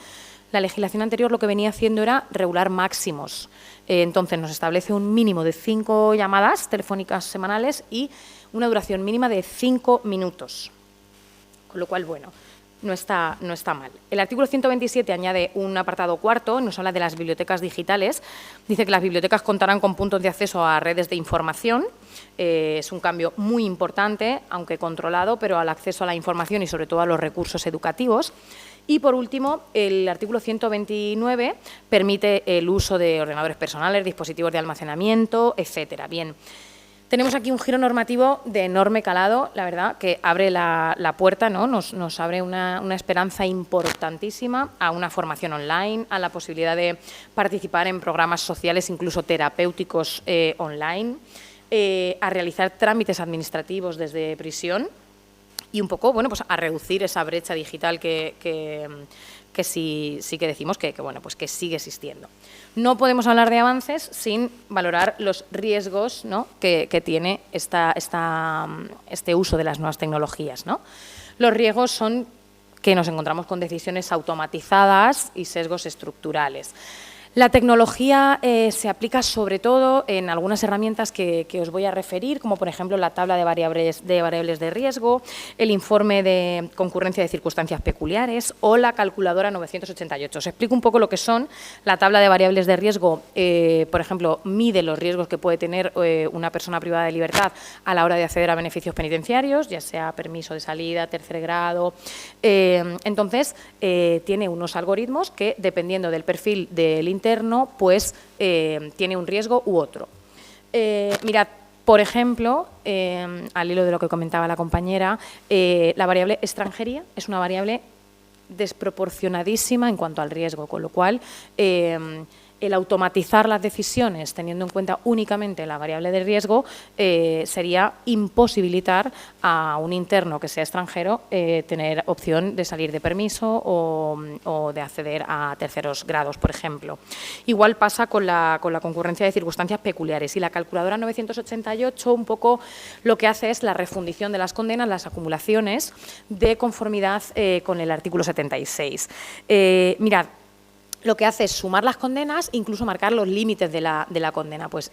La legislación anterior lo que venía haciendo era regular máximos. Entonces nos establece un mínimo de 5 llamadas telefónicas semanales y una duración mínima de 5 minutos. Con lo cual, bueno, no está mal. El artículo 127 añade un apartado cuarto, nos habla de las bibliotecas digitales. Dice que las bibliotecas contarán con puntos de acceso a redes de información. Es un cambio muy importante, aunque controlado, pero al acceso a la información y sobre todo a los recursos educativos. Y, por último, el artículo 129 permite el uso de ordenadores personales, dispositivos de almacenamiento, etcétera. Bien. Tenemos aquí un giro normativo de enorme calado, la verdad, que abre la puerta, ¿no? Nos abre una esperanza importantísima a una formación online, a la posibilidad de participar en programas sociales, incluso terapéuticos online, a realizar trámites administrativos desde prisión y un poco, bueno, pues a reducir esa brecha digital que sí que decimos que sigue existiendo. No podemos hablar de avances sin valorar los riesgos, ¿no?, que tiene este uso de las nuevas tecnologías, ¿no? Los riesgos son que nos encontramos con decisiones automatizadas y sesgos estructurales. La tecnología se aplica sobre todo en algunas herramientas que os voy a referir, como por ejemplo la tabla de variables de riesgo, el informe de concurrencia de circunstancias peculiares o la calculadora 988. Os explico un poco lo que son. La tabla de variables de riesgo, por ejemplo, mide los riesgos que puede tener una persona privada de libertad a la hora de acceder a beneficios penitenciarios, ya sea permiso de salida, tercer grado. Entonces, tiene unos algoritmos que, dependiendo del perfil del interno, pues tiene un riesgo u otro. Mirad, por ejemplo, al hilo de lo que comentaba la compañera, la variable extranjería es una variable desproporcionadísima en cuanto al riesgo, con lo cual el automatizar las decisiones teniendo en cuenta únicamente la variable de riesgo sería imposibilitar a un interno que sea extranjero tener opción de salir de permiso o de acceder a terceros grados, por ejemplo. Igual pasa con la concurrencia de circunstancias peculiares y la calculadora 988 un poco lo que hace es la refundición de las condenas, las acumulaciones de conformidad con el artículo 76. Mirad, lo que hace es sumar las condenas, incluso marcar los límites de la condena. Pues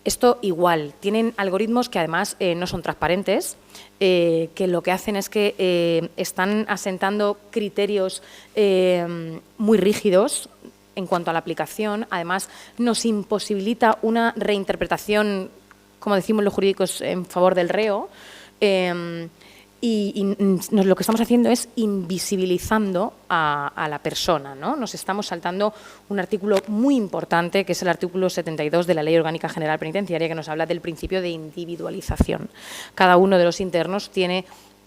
esto igual, tienen algoritmos que además no son transparentes, que lo que hacen es que están asentando criterios muy rígidos en cuanto a la aplicación. Además, nos imposibilita una reinterpretación como decimos los jurídicos, en favor del reo. Lo que estamos haciendo es invisibilizando a la persona, ¿no? Nos estamos saltando un artículo muy importante, que es el artículo 72 de la Ley Orgánica General Penitenciaria, que nos habla del principio de individualización. Cada uno de los internos tiene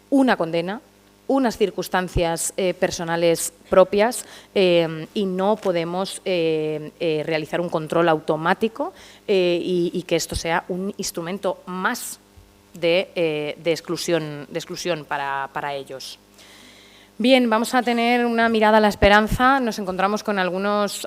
una condena, unas circunstancias personales propias y no podemos realizar un control automático y que esto sea un instrumento más de exclusión para ellos. Bien, vamos a tener una mirada a la esperanza. Nos encontramos con algunos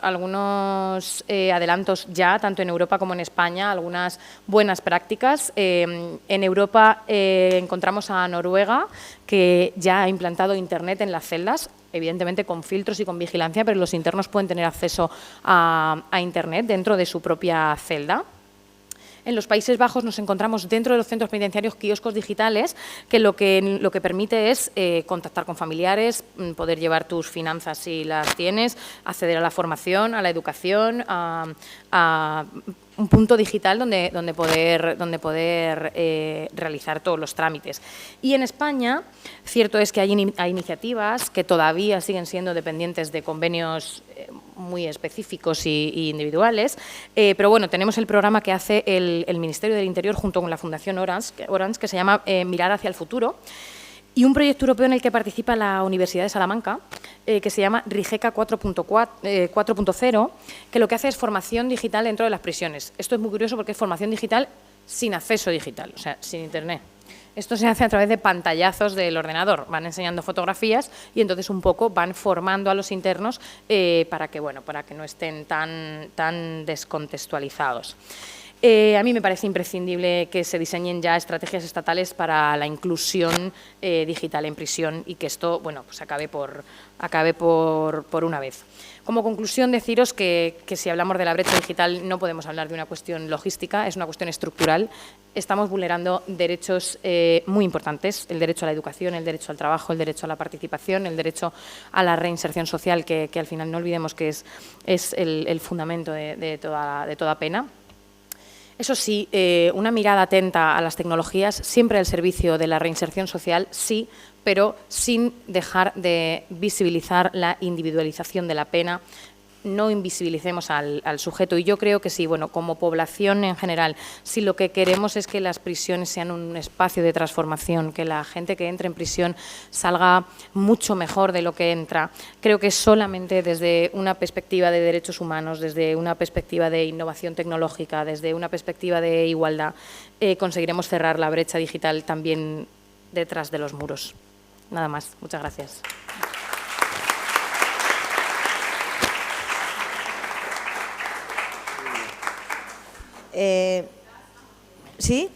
adelantos ya, tanto en Europa como en España, algunas buenas prácticas. En Europa encontramos a Noruega, que ya ha implantado Internet en las celdas, evidentemente con filtros y con vigilancia, pero los internos pueden tener acceso a Internet dentro de su propia celda. En los Países Bajos nos encontramos dentro de los centros penitenciarios kioscos digitales que lo que permite es contactar con familiares, poder llevar tus finanzas si las tienes, acceder a la formación, a la educación, a un punto digital donde poder realizar todos los trámites. Y en España, cierto es que hay iniciativas que todavía siguen siendo dependientes de convenios muy específicos y individuales, pero bueno, tenemos el programa que hace el Ministerio del Interior junto con la Fundación Orange que se llama Mirar hacia el futuro, y un proyecto europeo en el que participa la Universidad de Salamanca, que se llama Rijeka 4.0, que lo que hace es formación digital dentro de las prisiones. Esto es muy curioso porque es formación digital sin acceso digital, o sea, sin Internet. Esto se hace a través de pantallazos del ordenador, van enseñando fotografías y entonces un poco van formando a los internos para que no estén tan descontextualizados. A mí me parece imprescindible que se diseñen ya estrategias estatales para la inclusión digital en prisión y que esto pues acabe por una vez. Como conclusión, deciros que si hablamos de la brecha digital no podemos hablar de una cuestión logística, es una cuestión estructural. Estamos vulnerando derechos muy importantes, el derecho a la educación, el derecho al trabajo, el derecho a la participación, el derecho a la reinserción social, que al final no olvidemos que es el fundamento de toda pena. Eso sí, una mirada atenta a las tecnologías, siempre al servicio de la reinserción social, sí, pero sin dejar de visibilizar la individualización de la pena. No invisibilicemos al sujeto. Y yo creo que sí, como población en general, si lo que queremos es que las prisiones sean un espacio de transformación, que la gente que entre en prisión salga mucho mejor de lo que entra, creo que solamente desde una perspectiva de derechos humanos, desde una perspectiva de innovación tecnológica, desde una perspectiva de igualdad, conseguiremos cerrar la brecha digital también detrás de los muros. Nada más. Muchas gracias. ¿Sí?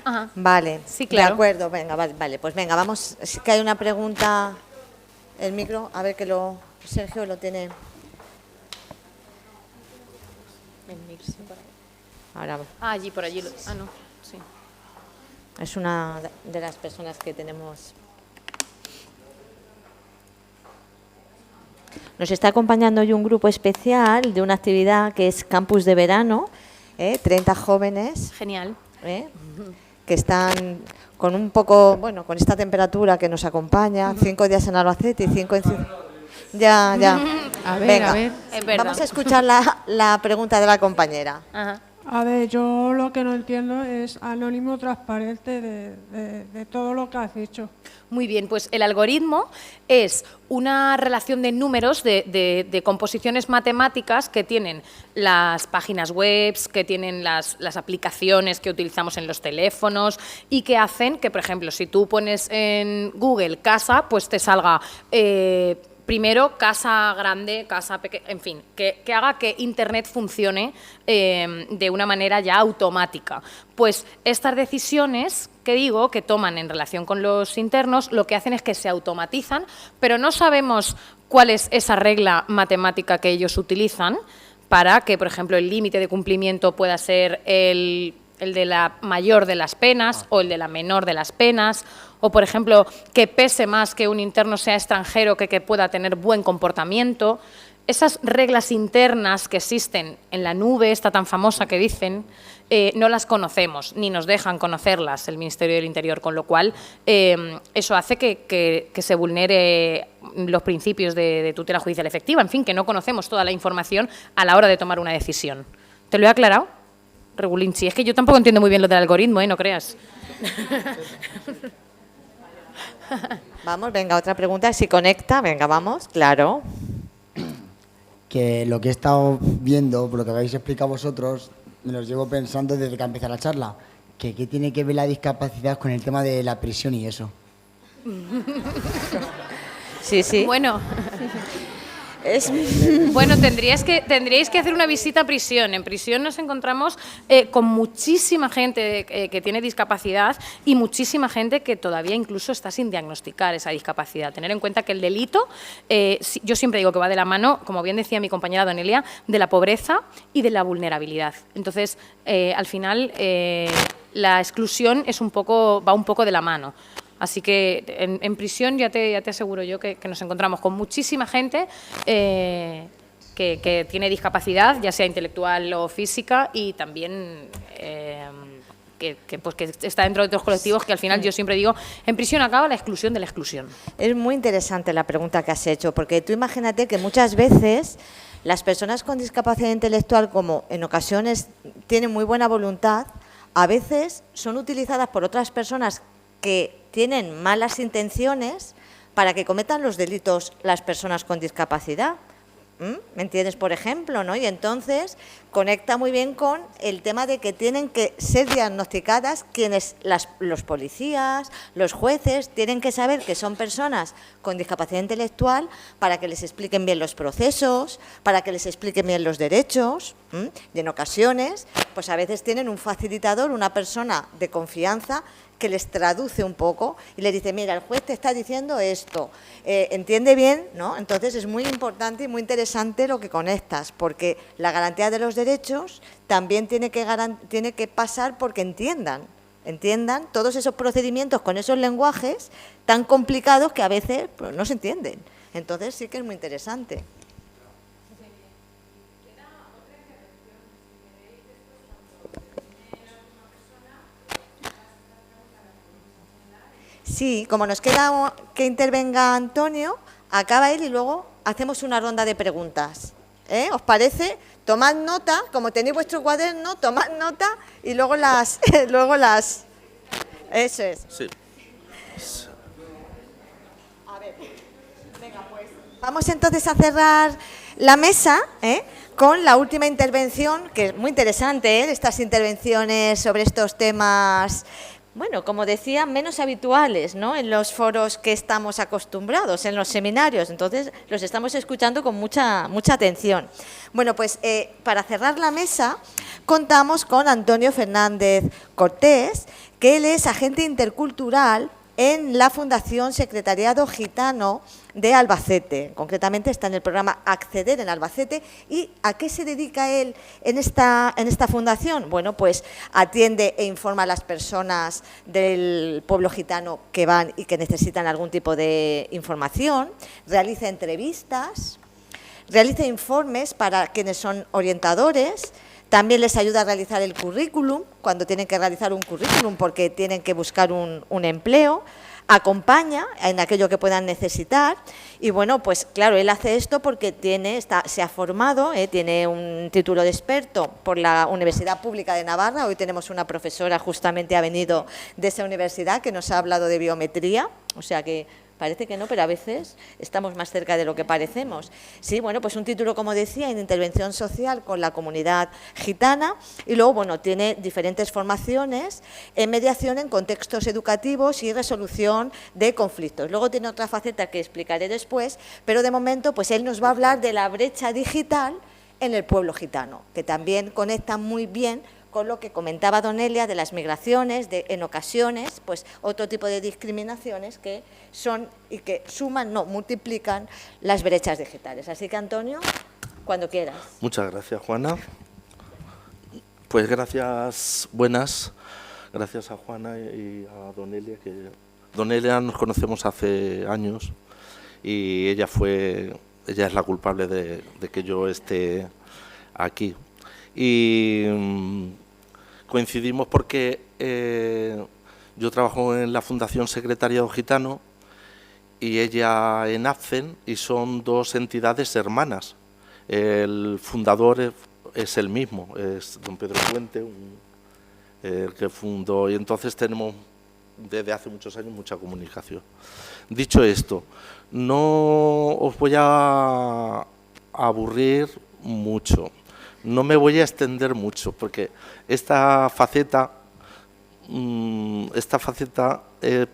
Ajá. Vale, sí, claro. De acuerdo, venga, vale, pues venga, vamos, es que hay una pregunta, el micro, a ver que Sergio lo tiene. Ahora, allí, por allí. No, sí. Es una de las personas que tenemos. Nos está acompañando hoy un grupo especial de una actividad que es Campus de Verano, 30 jóvenes. Genial. Que están con un poco, con esta temperatura que nos acompaña, 5 días en Albacete y 5 en Ciudad. Ya. A ver, Venga, a ver. vamos a escuchar la pregunta de la compañera. Ajá. A ver, yo lo que no entiendo es anónimo transparente de todo lo que has dicho. Muy bien, pues el algoritmo es una relación de números, de composiciones matemáticas que tienen las páginas web, que tienen las aplicaciones que utilizamos en los teléfonos y que hacen que, por ejemplo, si tú pones en Google casa, pues te salga primero casa grande, casa pequeña, en fin, que haga que Internet funcione de una manera ya automática. Pues estas decisiones que toman en relación con los internos, lo que hacen es que se automatizan, pero no sabemos cuál es esa regla matemática que ellos utilizan para que, por ejemplo, el límite de cumplimiento pueda ser el de la mayor de las penas o el de la menor de las penas, o, por ejemplo, que pese más que un interno sea extranjero que pueda tener buen comportamiento. esas reglas internas que existen en la nube, esta tan famosa que dicen, no las conocemos, ni nos dejan conocerlas el Ministerio del Interior, con lo cual eso hace que se vulnere los principios de tutela judicial efectiva, en fin, que no conocemos toda la información a la hora de tomar una decisión. ¿Te lo he aclarado, Regulinchi? Es que yo tampoco entiendo muy bien lo del algoritmo, no creas. Vamos, venga, otra pregunta, si conecta, venga, vamos, claro. Que lo que he estado viendo, por lo que habéis explicado vosotros, me los llevo pensando desde que ha empezado la charla, que qué tiene que ver la discapacidad con el tema de la prisión y eso. Sí, sí. Bueno, bueno, tendríais que hacer una visita a prisión. En prisión nos encontramos con muchísima gente que tiene discapacidad y muchísima gente que todavía incluso está sin diagnosticar esa discapacidad. Tener en cuenta que el delito, yo siempre digo que va de la mano, como bien decía mi compañera Donelia, de la pobreza y de la vulnerabilidad. Entonces, al final, la exclusión va un poco de la mano. Así que en prisión ya te aseguro yo que nos encontramos con muchísima gente que tiene discapacidad, ya sea intelectual o física, y también que está dentro de otros colectivos que al final yo siempre digo, en prisión acaba la exclusión de la exclusión. Es muy interesante la pregunta que has hecho, porque tú imagínate que muchas veces las personas con discapacidad intelectual, como en ocasiones tienen muy buena voluntad, a veces son utilizadas por otras personas que tienen malas intenciones para que cometan los delitos las personas con discapacidad. ¿Me entiendes? Por ejemplo, ¿no? Y entonces conecta muy bien con el tema de que tienen que ser diagnosticadas los policías, los jueces, tienen que saber que son personas con discapacidad intelectual para que les expliquen bien los procesos, para que les expliquen bien los derechos. Y en ocasiones, pues a veces tienen un facilitador, una persona de confianza que les traduce un poco y les dice, mira, el juez te está diciendo esto, entiende bien, ¿no? Entonces es muy importante y muy interesante lo que conectas, porque la garantía de los derechos también tiene que pasar porque entiendan todos esos procedimientos con esos lenguajes tan complicados que a veces pues, no se entienden. Entonces sí que es muy interesante. Sí, como nos queda que intervenga Antonio, acaba él y luego hacemos una ronda de preguntas. ¿Os parece? Tomad nota, como tenéis vuestro cuaderno, tomad nota y luego las... Eso es. Sí. A ver, venga pues. Vamos entonces a cerrar la mesa, con la última intervención, que es muy interesante, estas intervenciones sobre estos temas... Bueno, como decía, menos habituales, ¿no? En los foros que estamos acostumbrados, en los seminarios. Entonces, los estamos escuchando con mucha atención. Bueno, pues para cerrar la mesa, contamos con Antonio Fernández Cortés, que él es agente intercultural en la Fundación Secretariado Gitano de Albacete. Concretamente está en el programa Acceder en Albacete. ¿Y a qué se dedica él en esta fundación? Bueno, pues atiende e informa a las personas del pueblo gitano que van y que necesitan algún tipo de información, realiza entrevistas, realiza informes para quienes son orientadores. También les ayuda a realizar el currículum, cuando tienen que realizar un currículum porque tienen que buscar un empleo, acompaña en aquello que puedan necesitar y bueno, pues claro, él hace esto porque se ha formado, tiene un título de experto por la Universidad Pública de Navarra. Hoy tenemos una profesora, justamente ha venido de esa universidad, que nos ha hablado de biometría, o sea que... Parece que no, pero a veces estamos más cerca de lo que parecemos. Sí, bueno, pues un título, como decía, en intervención social con la comunidad gitana y luego, bueno, tiene diferentes formaciones en mediación en contextos educativos y resolución de conflictos. Luego tiene otra faceta que explicaré después, pero de momento, pues él nos va a hablar de la brecha digital en el pueblo gitano, que también conecta muy bien con lo que comentaba Donelia de las migraciones, en ocasiones, pues otro tipo de discriminaciones que son y que suman, no, multiplican las brechas digitales. Así que, Antonio, cuando quieras. Muchas gracias, Juana. Pues buenas, gracias a Juana y a Donelia, que Donelia nos conocemos hace años y ella fue ella es la culpable de que yo esté aquí. Y coincidimos porque yo trabajo en la Fundación Secretariado Gitano y ella en AFCEN, y son dos entidades hermanas. El fundador es el mismo, es don Pedro Puente, el que fundó, y entonces tenemos desde hace muchos años mucha comunicación. Dicho esto, no os voy a aburrir mucho, no me voy a extender mucho, porque esta faceta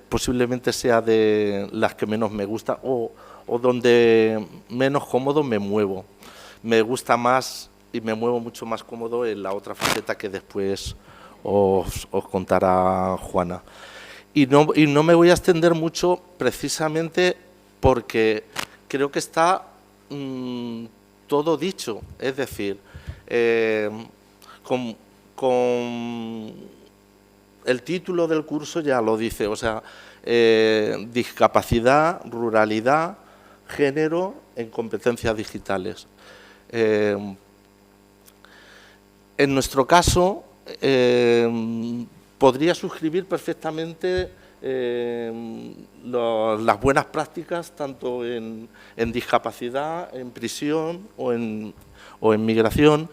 posiblemente sea de las que menos me gusta o donde menos cómodo me muevo. Me gusta más y me muevo mucho más cómodo en la otra faceta que después os contará Juana. Y no me voy a extender mucho precisamente porque creo que está todo dicho. Es decir, con el título del curso ya lo dice, o sea, discapacidad, ruralidad, género en competencias digitales. En nuestro caso, podría suscribir perfectamente las buenas prácticas tanto en discapacidad, en prisión o en migración.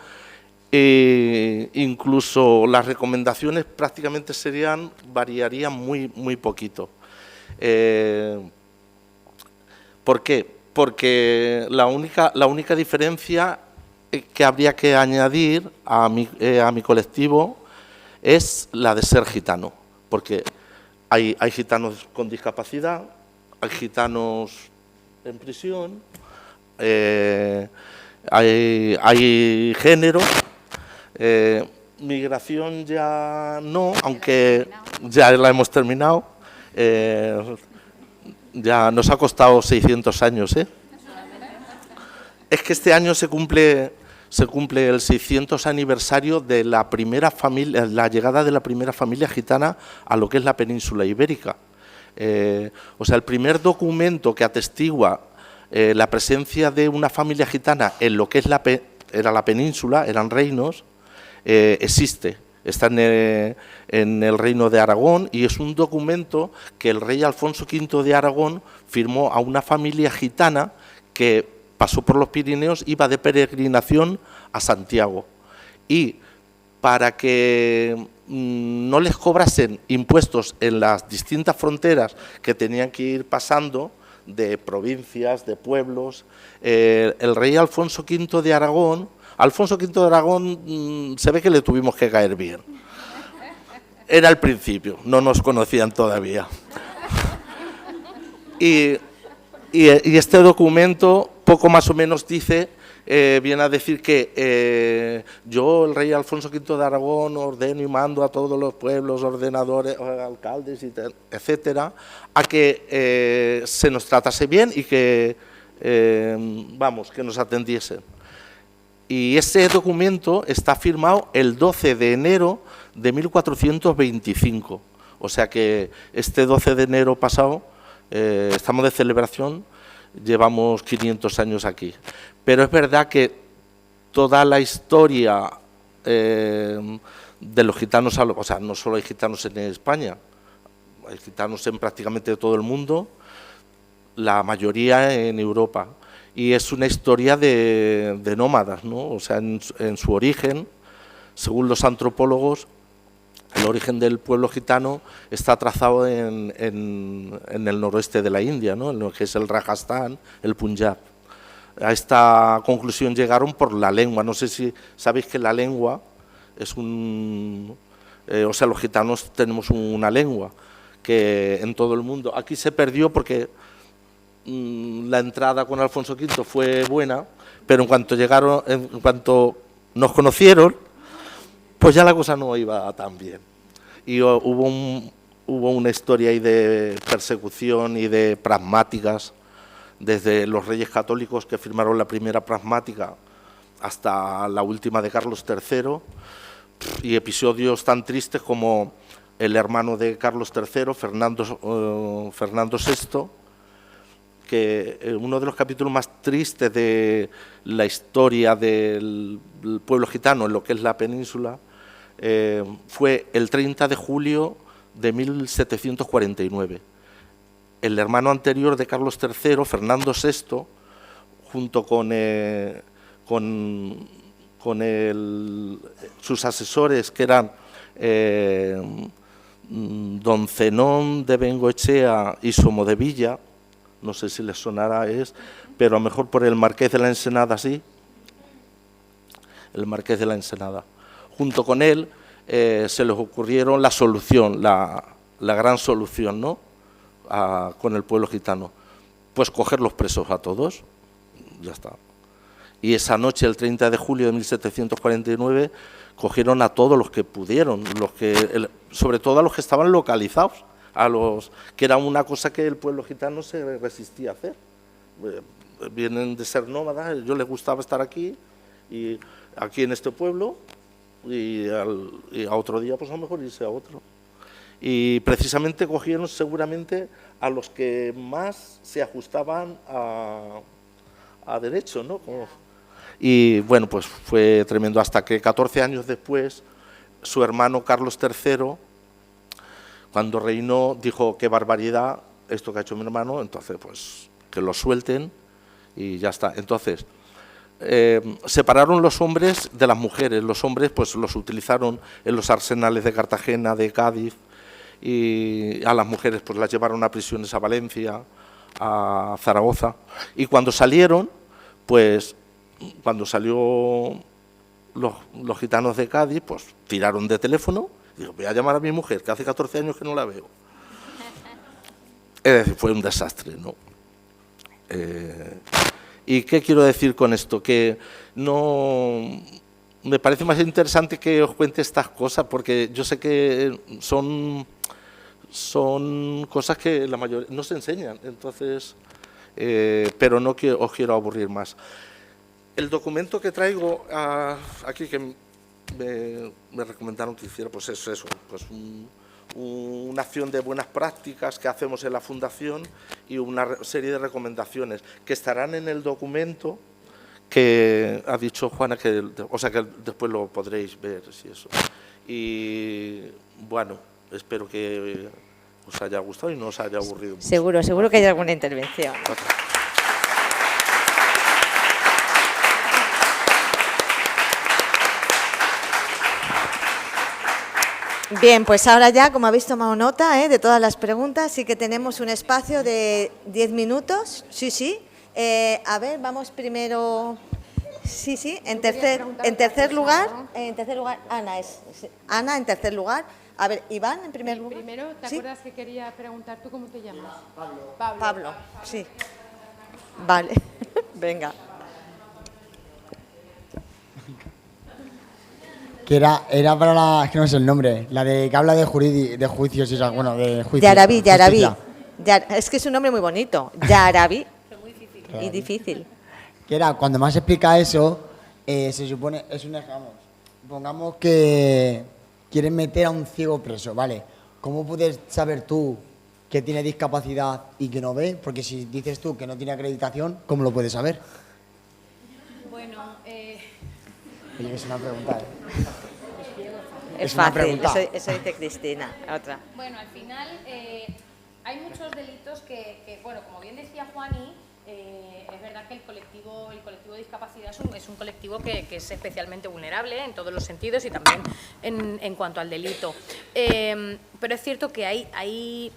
Incluso las recomendaciones prácticamente variarían muy poquito. ¿Por qué? Porque la única diferencia que habría que añadir a mi colectivo es la de ser gitano, porque hay gitanos con discapacidad, hay gitanos en prisión, hay género, migración ya no, aunque ya la hemos terminado, ya nos ha costado 600 años, ¿eh? Es que este año se cumple el 600 aniversario de la llegada de la primera familia gitana a lo que es la península ibérica. O sea, el primer documento que atestigua la presencia de una familia gitana en lo que es era la península, eran reinos, existe. Está en el reino de Aragón y es un documento que el rey Alfonso V de Aragón firmó a una familia gitana que pasó por los Pirineos, iba de peregrinación a Santiago. Y para que no les cobrasen impuestos en las distintas fronteras que tenían que ir pasando, de provincias, de pueblos, el rey Alfonso V de Aragón, se ve que le tuvimos que caer bien. Era el principio, no nos conocían todavía. Y este documento poco más o menos dice, viene a decir que yo, el rey Alfonso V de Aragón, ordeno y mando a todos los pueblos, ordenadores, alcaldes, etcétera, a que se nos tratase bien y que, que nos atendiesen. Y ese documento está firmado el 12 de enero de 1425. O sea que este 12 de enero pasado, estamos de celebración, llevamos 500 años aquí. Pero es verdad que toda la historia de los gitanos, o sea, no solo hay gitanos en España, hay gitanos en prácticamente todo el mundo, la mayoría en Europa. Y es una historia de nómadas, ¿no? O sea, en su origen, según los antropólogos, el origen del pueblo gitano está trazado en el noroeste de la India, ¿no? En lo que es el Rajasthan, el Punjab. A esta conclusión llegaron por la lengua. No sé si sabéis que la lengua es o sea, los gitanos tenemos una lengua que en todo el mundo. Aquí se perdió porque la entrada con Alfonso V fue buena, pero en cuanto nos conocieron, pues ya la cosa no iba tan bien. Y hubo una historia ahí de persecución y de pragmáticas, desde los reyes católicos que firmaron la primera pragmática hasta la última de Carlos III, y episodios tan tristes como el hermano de Carlos III, Fernando VI, que uno de los capítulos más tristes de la historia del pueblo gitano en lo que es la península fue el 30 de julio de 1749. El hermano anterior de Carlos III, Fernando VI, junto con sus asesores, que eran don Zenón de Bengoechea y Somodevilla, no sé si les sonará, pero a lo mejor por el Marqués de la Ensenada, sí, el Marqués de la Ensenada. Junto con él se les ocurrieron la solución, la gran solución, ¿no?, con el pueblo gitano, pues coger los presos a todos, ya está. Y esa noche, el 30 de julio de 1749, cogieron a todos los que pudieron, sobre todo a los que estaban localizados, que era una cosa que el pueblo gitano se resistía a hacer. Vienen de ser nómadas, a ellos les gustaba estar aquí en este pueblo, y a otro día pues a lo mejor irse a otro. Y precisamente cogieron seguramente a los que más se ajustaban a derecho, ¿no? Y bueno, pues fue tremendo, hasta que 14 años después su hermano Carlos III, cuando reinó, dijo: qué barbaridad esto que ha hecho mi hermano, entonces pues que lo suelten y ya está. Entonces separaron los hombres de las mujeres. Los hombres pues los utilizaron en los arsenales de Cartagena, de Cádiz, y a las mujeres pues las llevaron a prisiones a Valencia, a Zaragoza. Y cuando salieron, pues cuando salió los gitanos de Cádiz, pues tiraron de teléfono y digo: voy a llamar a mi mujer, que hace 14 años que no la veo. Es decir, fue un desastre, ¿no? ¿Y qué quiero decir con esto? Que no... Me parece más interesante que os cuente estas cosas, porque yo sé que son cosas que la mayoría no se enseñan, entonces, pero no os quiero aburrir más. El documento que traigo aquí, que me recomendaron que hiciera, pues es eso, pues una acción de buenas prácticas que hacemos en la Fundación y una serie de recomendaciones que estarán en el documento que ha dicho Juana, que después lo podréis ver, si eso. Y bueno, espero que os haya gustado y no os haya aburrido mucho. Seguro que hay alguna intervención. Bien, pues ahora ya, como habéis tomado nota de todas las preguntas, sí que tenemos un espacio de 10 minutos. Sí. A ver, vamos primero. Sí. En tercer lugar, Ana en tercer lugar. A ver, Iván en primer lugar. Primero, ¿te acuerdas que quería preguntar tú cómo te llamas? Pablo, sí. Vale, venga. Que era para la... Es que no sé el nombre. La de que habla de juicios y esas... Bueno, de juicios. Yarabí. Es que es un nombre muy bonito. Yarabí. Y difícil. Que era, cuando más explica eso, se supone... Es un ejemplo. Pongamos que quieren meter a un ciego preso, ¿vale? ¿Cómo puedes saber tú que tiene discapacidad y que no ve? Porque si dices tú que no tiene acreditación, ¿cómo lo puedes saber? Bueno, Oye, es una pregunta, Es una fácil, pregunta. eso dice Cristina. Otra. Bueno, al final hay muchos delitos que, bueno, como bien decía Juani, es verdad que el colectivo de discapacidad es un colectivo que es especialmente vulnerable en todos los sentidos y también en cuanto al delito. Pero es cierto que hay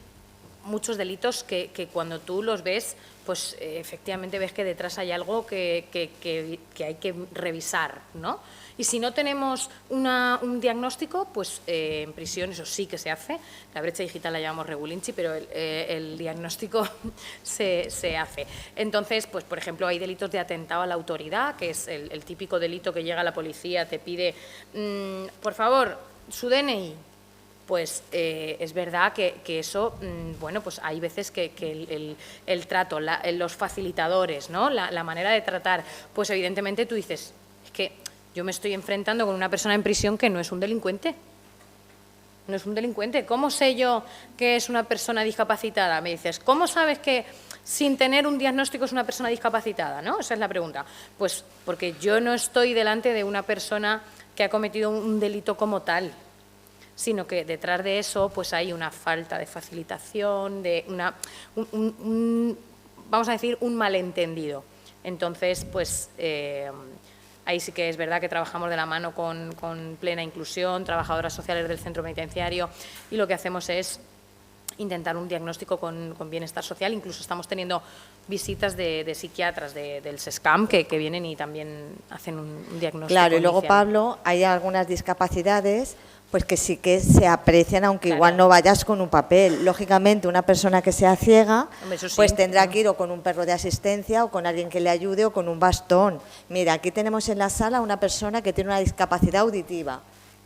muchos delitos que cuando tú los ves, pues efectivamente ves que detrás hay algo que hay que revisar, ¿no? Y si no tenemos un diagnóstico, pues en prisión eso sí que se hace. La brecha digital la llamamos regulinchi, pero el diagnóstico se hace. Entonces, pues por ejemplo, hay delitos de atentado a la autoridad, que es el típico delito que llega a la policía, te pide, por favor, su DNI. Pues es verdad que eso, bueno, pues hay veces que el trato, los facilitadores, ¿no? La manera de tratar, pues evidentemente tú dices, es que yo me estoy enfrentando con una persona en prisión que no es un delincuente. No es un delincuente. ¿Cómo sé yo que es una persona discapacitada? Me dices, ¿cómo sabes que sin tener un diagnóstico es una persona discapacitada, ¿no? Esa es la pregunta. Pues porque yo no estoy delante de una persona que ha cometido un delito como tal, sino que detrás de eso pues hay una falta de facilitación, de vamos a decir, un malentendido. Entonces, pues ahí sí que es verdad que trabajamos de la mano con Plena Inclusión, trabajadoras sociales del centro penitenciario, y lo que hacemos es intentar un diagnóstico con bienestar social. Incluso estamos teniendo visitas de psiquiatras del SESCAM que vienen y también hacen un diagnóstico. Claro, y luego, inicial. Pablo, hay algunas discapacidades pues que sí que se aprecian, aunque igual no vayas con un papel. Lógicamente, una persona que sea ciega, Hombre, eso sí, pues tendrá que ir o con un perro de asistencia o con alguien que le ayude o con un bastón. Mira, aquí tenemos en la sala una persona que tiene una discapacidad auditiva.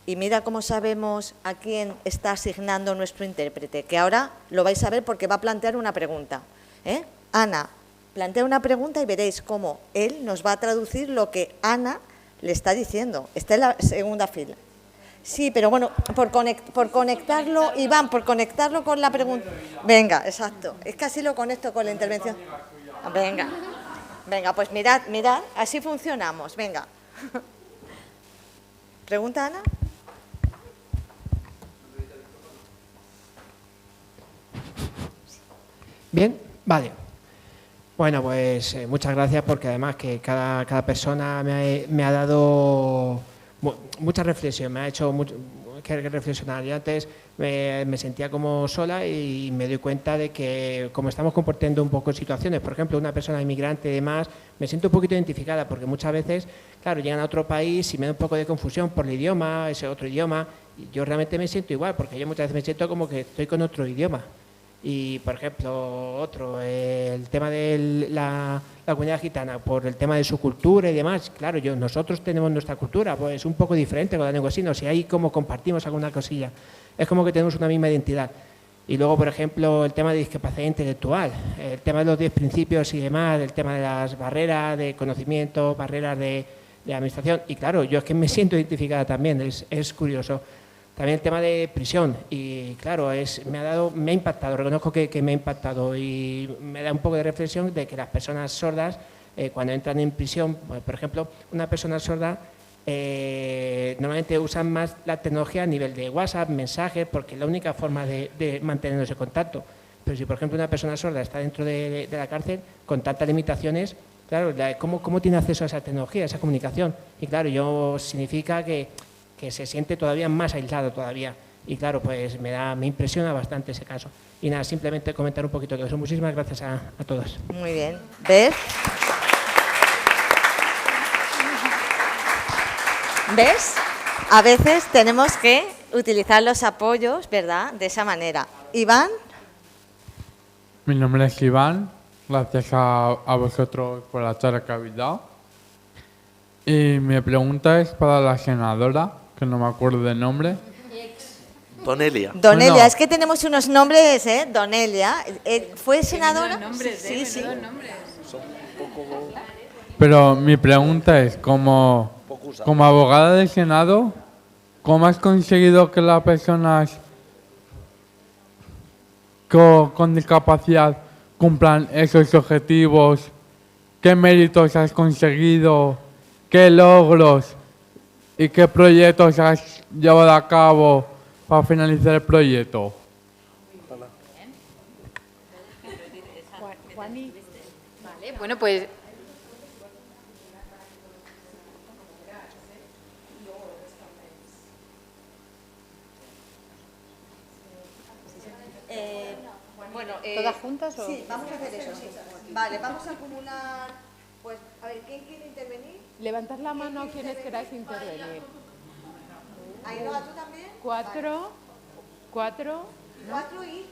Y mira cómo sabemos a quién está asignando nuestro intérprete, que ahora lo vais a ver porque va a plantear una pregunta. Ana, plantea una pregunta y veréis cómo él nos va a traducir lo que Ana le está diciendo. Está en la segunda fila. Sí, pero bueno, por conectarlo, Iván, por conectarlo con la pregunta. Venga, exacto. Es que así lo conecto con la intervención. Venga, pues mirad, así funcionamos. Venga. ¿Pregunta, Ana? Bien, vale. Bueno, pues muchas gracias porque además que cada persona me ha dado mucha reflexión, me ha hecho que reflexionar. Yo antes me sentía como sola y me doy cuenta de que como estamos comportando un poco en situaciones, por ejemplo, una persona inmigrante y demás, me siento un poquito identificada porque muchas veces, claro, llegan a otro país y me da un poco de confusión por el idioma, ese otro idioma, y yo realmente me siento igual porque yo muchas veces me siento como que estoy con otro idioma. Y, por ejemplo, el tema de la comunidad gitana, por el tema de su cultura y demás, claro, nosotros tenemos nuestra cultura, pues un poco diferente con la lengua sino si ahí como compartimos alguna cosilla, es como que tenemos una misma identidad. Y luego, por ejemplo, el tema de discapacidad intelectual, el tema de los 10 principios y demás, el tema de las barreras de conocimiento, barreras de administración, y claro, yo es que me siento identificada también, es curioso. También el tema de prisión y claro, me ha impactado, reconozco que me ha impactado y me da un poco de reflexión de que las personas sordas cuando entran en prisión, por ejemplo, una persona sorda normalmente usan más la tecnología a nivel de WhatsApp, mensajes, porque es la única forma de mantener ese contacto. Pero si por ejemplo una persona sorda está dentro de la cárcel con tantas limitaciones, claro, ¿cómo tiene acceso a esa tecnología, a esa comunicación? Y claro, significa que se siente todavía más aislado todavía. Y claro, pues me impresiona bastante ese caso. Y nada, simplemente comentar un poquito de eso. Muchísimas gracias a todos. Muy bien. ¿Ves? ¿Ves? A veces tenemos que utilizar los apoyos, ¿verdad? De esa manera. Iván. Mi nombre es Iván. Gracias a vosotros por la charla que habéis dado. Y mi pregunta es para la senadora, que no me acuerdo del nombre. Donelia. Donelia, Bueno. es que tenemos unos nombres, ¿eh? Donelia. ¿Fue senadora? Sí, sí. Pero mi pregunta es, como abogada del Senado, ¿cómo has conseguido que las personas con discapacidad cumplan esos objetivos? ¿Qué méritos has conseguido? ¿Qué logros y qué proyectos has llevado a cabo para finalizar el proyecto? Vale, bueno, pues ¿todas juntas o? Sí, vamos a hacer eso, sí. Vale, vamos a acumular, pues, a ver, ¿quién quiere intervenir? Levantad la mano quienes queráis intervenir. Ainhoa, ¿tú también? 4. 4. 4 y...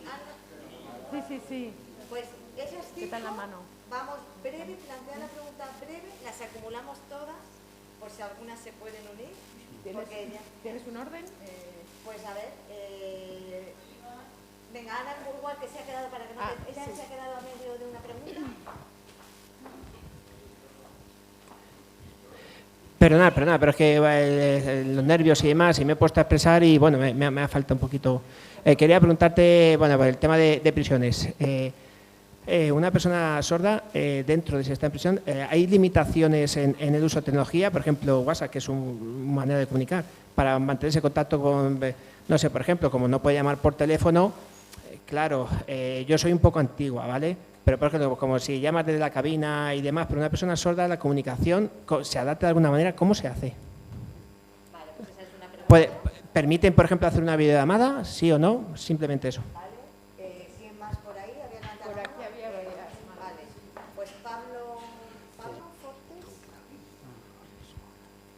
Sí. Pues esas 5, ¿Qué tal la mano? vamos breve, plantear la pregunta breve, las acumulamos todas, por si algunas se pueden unir. ¿Tienes un orden? Pues a ver, venga, Ana Burgual, que se ha quedado para que no ella se ha quedado a medio de una pregunta. Perdonad, pero es que los nervios y demás, y me he puesto a expresar y bueno, me ha faltado un poquito. Quería preguntarte, bueno, por el tema de prisiones. una persona sorda dentro de si está en prisión, ¿hay limitaciones en el uso de tecnología? Por ejemplo, WhatsApp, que es una manera de comunicar, para mantenerse en contacto con, no sé, por ejemplo, como no puede llamar por teléfono, claro, yo soy un poco antigua, ¿vale? Pero, por ejemplo, como si llamas desde la cabina y demás, pero una persona sorda, la comunicación se adapta de alguna manera, ¿cómo se hace? Vale, pues esa es una pregunta. ¿Permiten, por ejemplo, hacer una videollamada? ¿Sí o no? Simplemente eso. ¿Quién más por ahí? ¿Había levantado la mano? Vale, pues Pablo Fortes.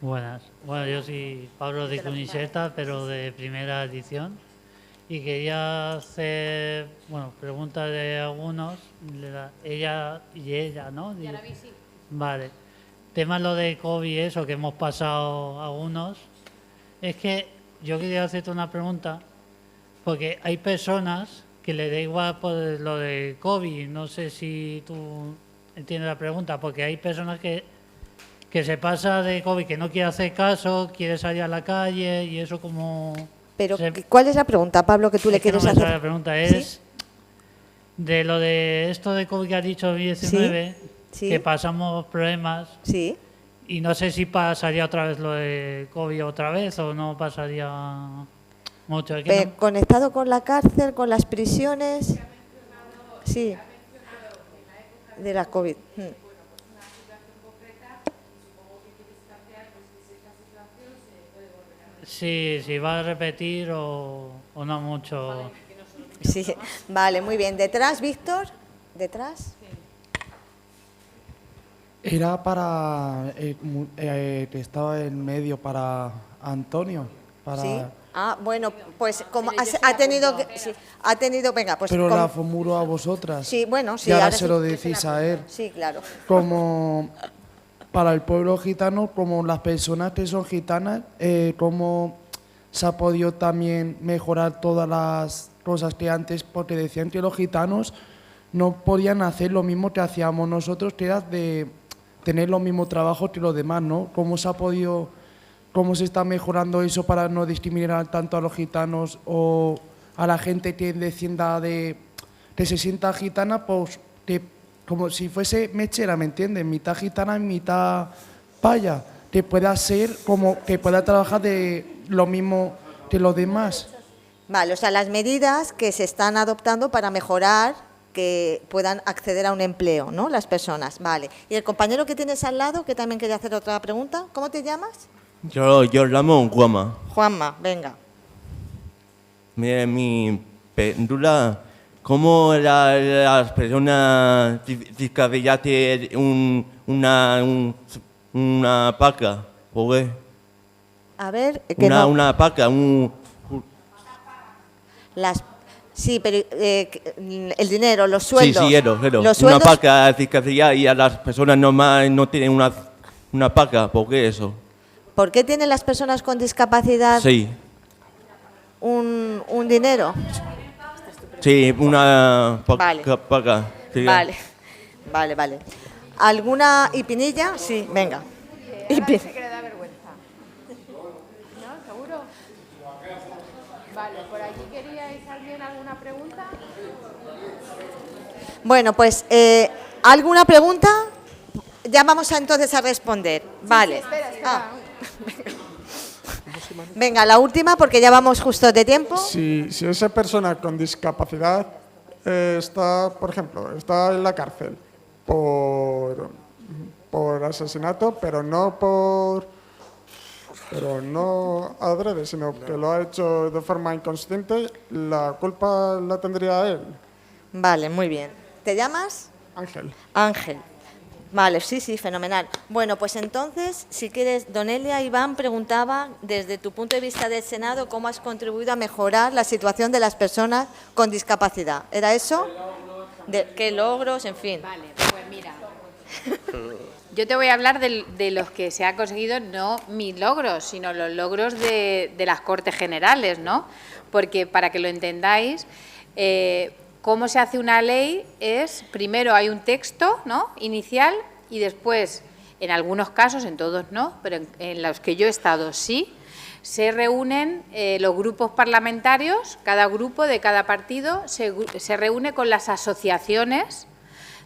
Buenas. Bueno, yo soy Pablo de Cuniseta, pero de primera edición. Y quería hacer, bueno, preguntas de algunos. Ella, ¿no? Vale. Tema lo de COVID, eso que hemos pasado algunos. Es que yo quería hacerte una pregunta, porque hay personas que le da igual por lo de COVID. No sé si tú entiendes la pregunta, porque hay personas que se pasa de COVID, que no quiere hacer caso, quiere salir a la calle y eso como... Pero, ¿cuál es la pregunta, Pablo, que tú le quieres hacer? La pregunta es, ¿sí?, de lo de esto de COVID que ha dicho 19, ¿sí?, que pasamos problemas, sí, y no sé si pasaría otra vez lo de COVID otra vez o no pasaría mucho. ¿No? Conectado con la cárcel, con las prisiones, sí, de la COVID. Sí, si va a repetir o no mucho. Sí, vale, muy bien. ¿Detrás, Víctor? ¿Detrás? Era para... que estaba en medio para Antonio. Para... Sí. Ah, bueno, pues como ha tenido... Sí, ha tenido... Venga, pues... Pero la formuro a vosotras. Sí, bueno, sí. Y ahora se lo decís a él. Sí, claro. Como... Para el pueblo gitano, como las personas que son gitanas, cómo se ha podido también mejorar todas las cosas que antes, porque decían que los gitanos no podían hacer lo mismo que hacíamos nosotros, que era de tener los mismos trabajos que los demás, ¿no? ¿Cómo se ha podido, cómo se está mejorando eso para no discriminar tanto a los gitanos o a la gente que descienda de, que se sienta gitana, pues que como si fuese mechera, ¿me entiendes? Mitad gitana y mitad paya, que pueda ser como que pueda trabajar de lo mismo que los demás. Vale, o sea, las medidas que se están adoptando para mejorar que puedan acceder a un empleo, ¿no? Las personas, vale. Y el compañero que tienes al lado, que también quería hacer otra pregunta, ¿cómo te llamas? Yo llamo Juanma. Juanma, venga. Mi pendula... ¿Cómo las personas discapacidad tienen una paca? ¿O qué? A ver, que una paca, Sí, pero el dinero, los sueldos. Sí, los sueldos. Una paca discapacidad y a las personas normales no tienen una paca. ¿Por qué eso? ¿Por qué tienen las personas con discapacidad un dinero? Sí, una vale. paca. Sí. Vale. ¿Alguna hipinilla? Sí, venga. Que le da vergüenza. ¿No? ¿Seguro? Vale, ¿por allí queríais alguien alguna pregunta? Bueno, pues, ¿alguna pregunta? Ya vamos entonces a responder. Vale. Sí, espera. Venga, la última, porque ya vamos justo de tiempo. Si esa persona con discapacidad está, por ejemplo, está en la cárcel por asesinato, pero no adrede, sino que lo ha hecho de forma inconsciente, ¿la culpa la tendría él? Vale, muy bien. ¿Te llamas? Ángel. Ángel. Vale, sí, fenomenal. Bueno, pues entonces, si quieres, Donelia, Iván preguntaba, desde tu punto de vista del Senado, ¿cómo has contribuido a mejorar la situación de las personas con discapacidad? ¿Era eso? ¿Qué logros? En fin. Vale, pues mira, yo te voy a hablar de los que se ha conseguido, no mis logros, sino los logros de las Cortes Generales, ¿no? Porque, para que lo entendáis, cómo se hace una ley es, primero hay un texto, ¿no?, inicial, y después, en algunos casos, en todos no, pero en los que yo he estado sí, se reúnen los grupos parlamentarios, cada grupo de cada partido se reúne con las asociaciones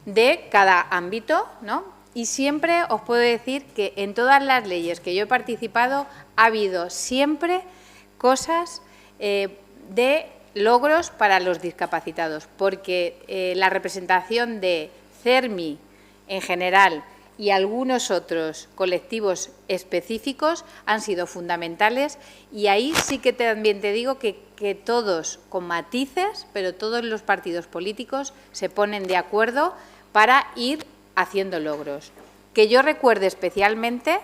de cada ámbito, ¿no? Y siempre os puedo decir que en todas las leyes que yo he participado ha habido siempre cosas de logros para los discapacitados, porque la representación de CERMI en general y algunos otros colectivos específicos han sido fundamentales, y ahí sí que también te digo que todos, con matices, pero todos los partidos políticos se ponen de acuerdo para ir haciendo logros. Que yo recuerde especialmente,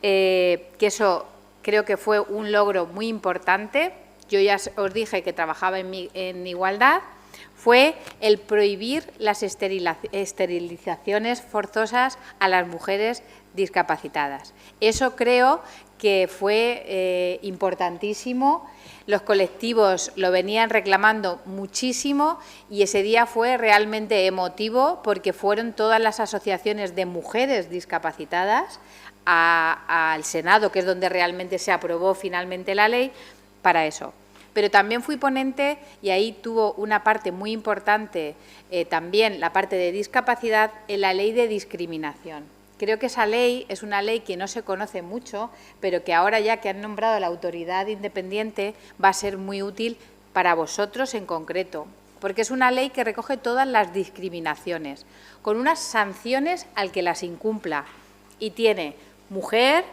que eso creo que fue un logro muy importante, yo ya os dije que trabajaba en igualdad, fue el prohibir las esterilizaciones forzosas a las mujeres discapacitadas. Eso creo que fue importantísimo. Los colectivos lo venían reclamando muchísimo y ese día fue realmente emotivo porque fueron todas las asociaciones de mujeres discapacitadas al Senado, que es donde realmente se aprobó finalmente la ley, para eso. Pero también fui ponente, y ahí tuvo una parte muy importante también la parte de discapacidad, en la ley de discriminación. Creo que esa ley es una ley que no se conoce mucho, pero que ahora, ya que han nombrado a la autoridad independiente, va a ser muy útil para vosotros en concreto, porque es una ley que recoge todas las discriminaciones, con unas sanciones al que las incumpla, y tiene mujer,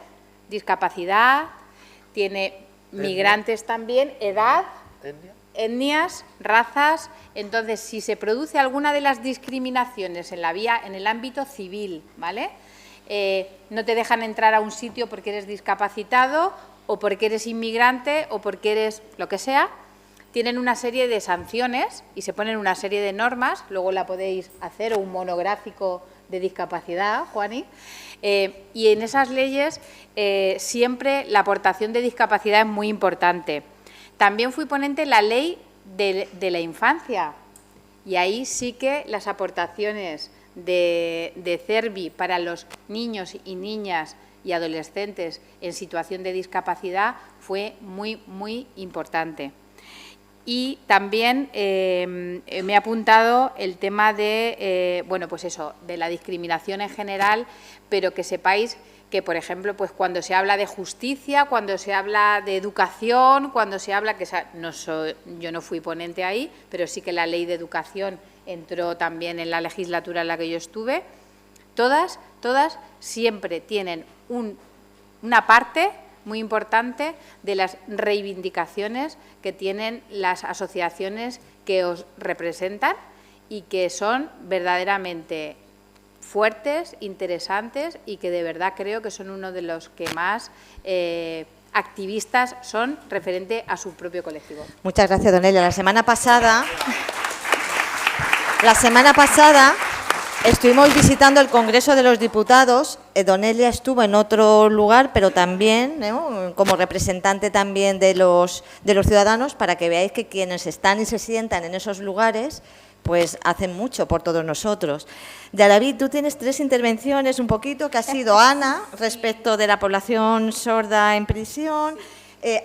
discapacidad, tiene migrantes también, edad, etnias, razas. Entonces, si se produce alguna de las discriminaciones en el ámbito civil, ¿vale? No te dejan entrar a un sitio porque eres discapacitado o porque eres inmigrante o porque eres lo que sea, tienen una serie de sanciones y se ponen una serie de normas, luego la podéis hacer, o un monográfico de discapacidad, Juani, y en esas leyes siempre la aportación de discapacidad es muy importante. También fui ponente en la ley de la infancia, y ahí sí que las aportaciones de CERVI para los niños y niñas y adolescentes en situación de discapacidad fue muy, muy importante. Y también me he apuntado el tema de, bueno, pues eso, de la discriminación en general, pero que sepáis que, por ejemplo, pues cuando se habla de justicia, cuando se habla de educación, cuando se habla, yo no fui ponente ahí, pero sí que la ley de educación entró también en la legislatura en la que yo estuve, todas siempre tienen una parte muy importante de las reivindicaciones que tienen las asociaciones que os representan y que son verdaderamente fuertes, interesantes, y que de verdad creo que son uno de los que más activistas son referente a su propio colectivo. Muchas gracias, Donelia. La semana pasada estuvimos visitando el Congreso de los Diputados. Donelia estuvo en otro lugar, pero también, ¿no?, como representante también de los ciudadanos, para que veáis que quienes están y se sientan en esos lugares pues hacen mucho por todos nosotros. David, tú tienes 3 intervenciones un poquito, que ha sido Ana, respecto de la población sorda en prisión,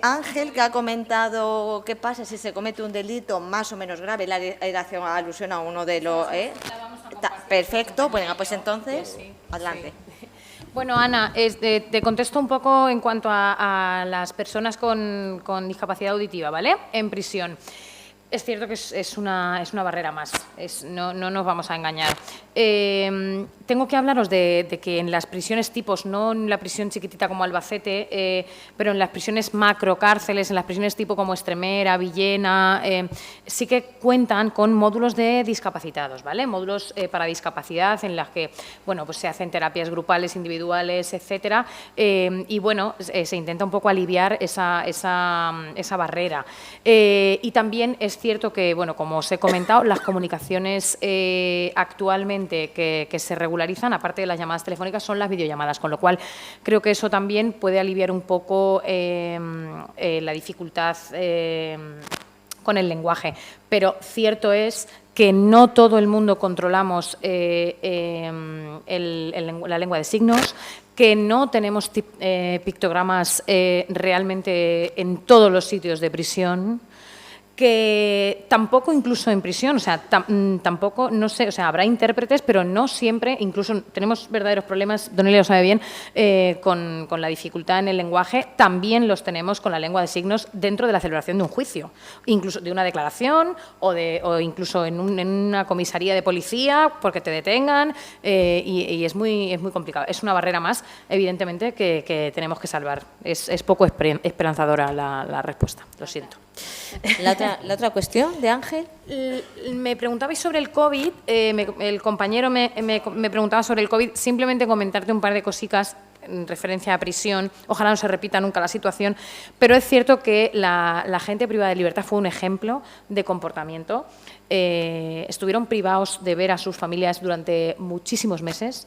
Ángel, que ha comentado qué pasa si se comete un delito más o menos grave, la alusión a uno de los... Perfecto, bueno, pues entonces, adelante. Bueno, Ana, te contesto un poco en cuanto a las personas con discapacidad auditiva, ¿vale?, en prisión. Es cierto que es una barrera más, no nos vamos a engañar. Tengo que hablaros de que en las prisiones tipos, no en la prisión chiquitita como Albacete, pero en las prisiones macrocárceles, en las prisiones tipo como Extremera, Villena, sí que cuentan con módulos de discapacitados, ¿vale? Módulos para discapacidad en las que, bueno, pues se hacen terapias grupales, individuales, etcétera, y bueno, se intenta un poco aliviar esa barrera. Y también es cierto que, bueno, como os he comentado, las comunicaciones actualmente que se regularizan, aparte de las llamadas telefónicas, son las videollamadas, con lo cual creo que eso también puede aliviar un poco la dificultad con el lenguaje. Pero cierto es que no todo el mundo controlamos la lengua de signos, que no tenemos pictogramas realmente en todos los sitios de prisión, que tampoco incluso en prisión, o sea, tampoco, no sé, o sea, habrá intérpretes, pero no siempre, incluso tenemos verdaderos problemas, Don Elia lo sabe bien, con la dificultad en el lenguaje, también los tenemos con la lengua de signos dentro de la celebración de un juicio, incluso de una declaración o incluso en una comisaría de policía porque te detengan y es muy complicado. Es una barrera más, evidentemente, que tenemos que salvar. Es poco esperanzadora la respuesta, lo siento. La otra cuestión de Ángel. Me preguntabais sobre el COVID, el compañero me preguntaba sobre el COVID, simplemente comentarte un par de cositas en referencia a prisión, ojalá no se repita nunca la situación, pero es cierto que la gente privada de libertad fue un ejemplo de comportamiento. Estuvieron privados de ver a sus familias durante muchísimos meses,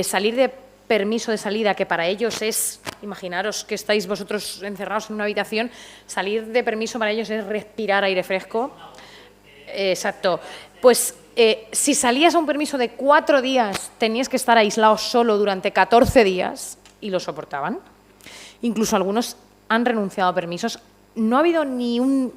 salir de permiso de salida, que para ellos es, imaginaros que estáis vosotros encerrados en una habitación, salir de permiso para ellos es respirar aire fresco. Exacto. Pues si salías a un permiso de 4 días, tenías que estar aislado solo durante 14 días y lo soportaban. Incluso algunos han renunciado a permisos. No ha habido ni un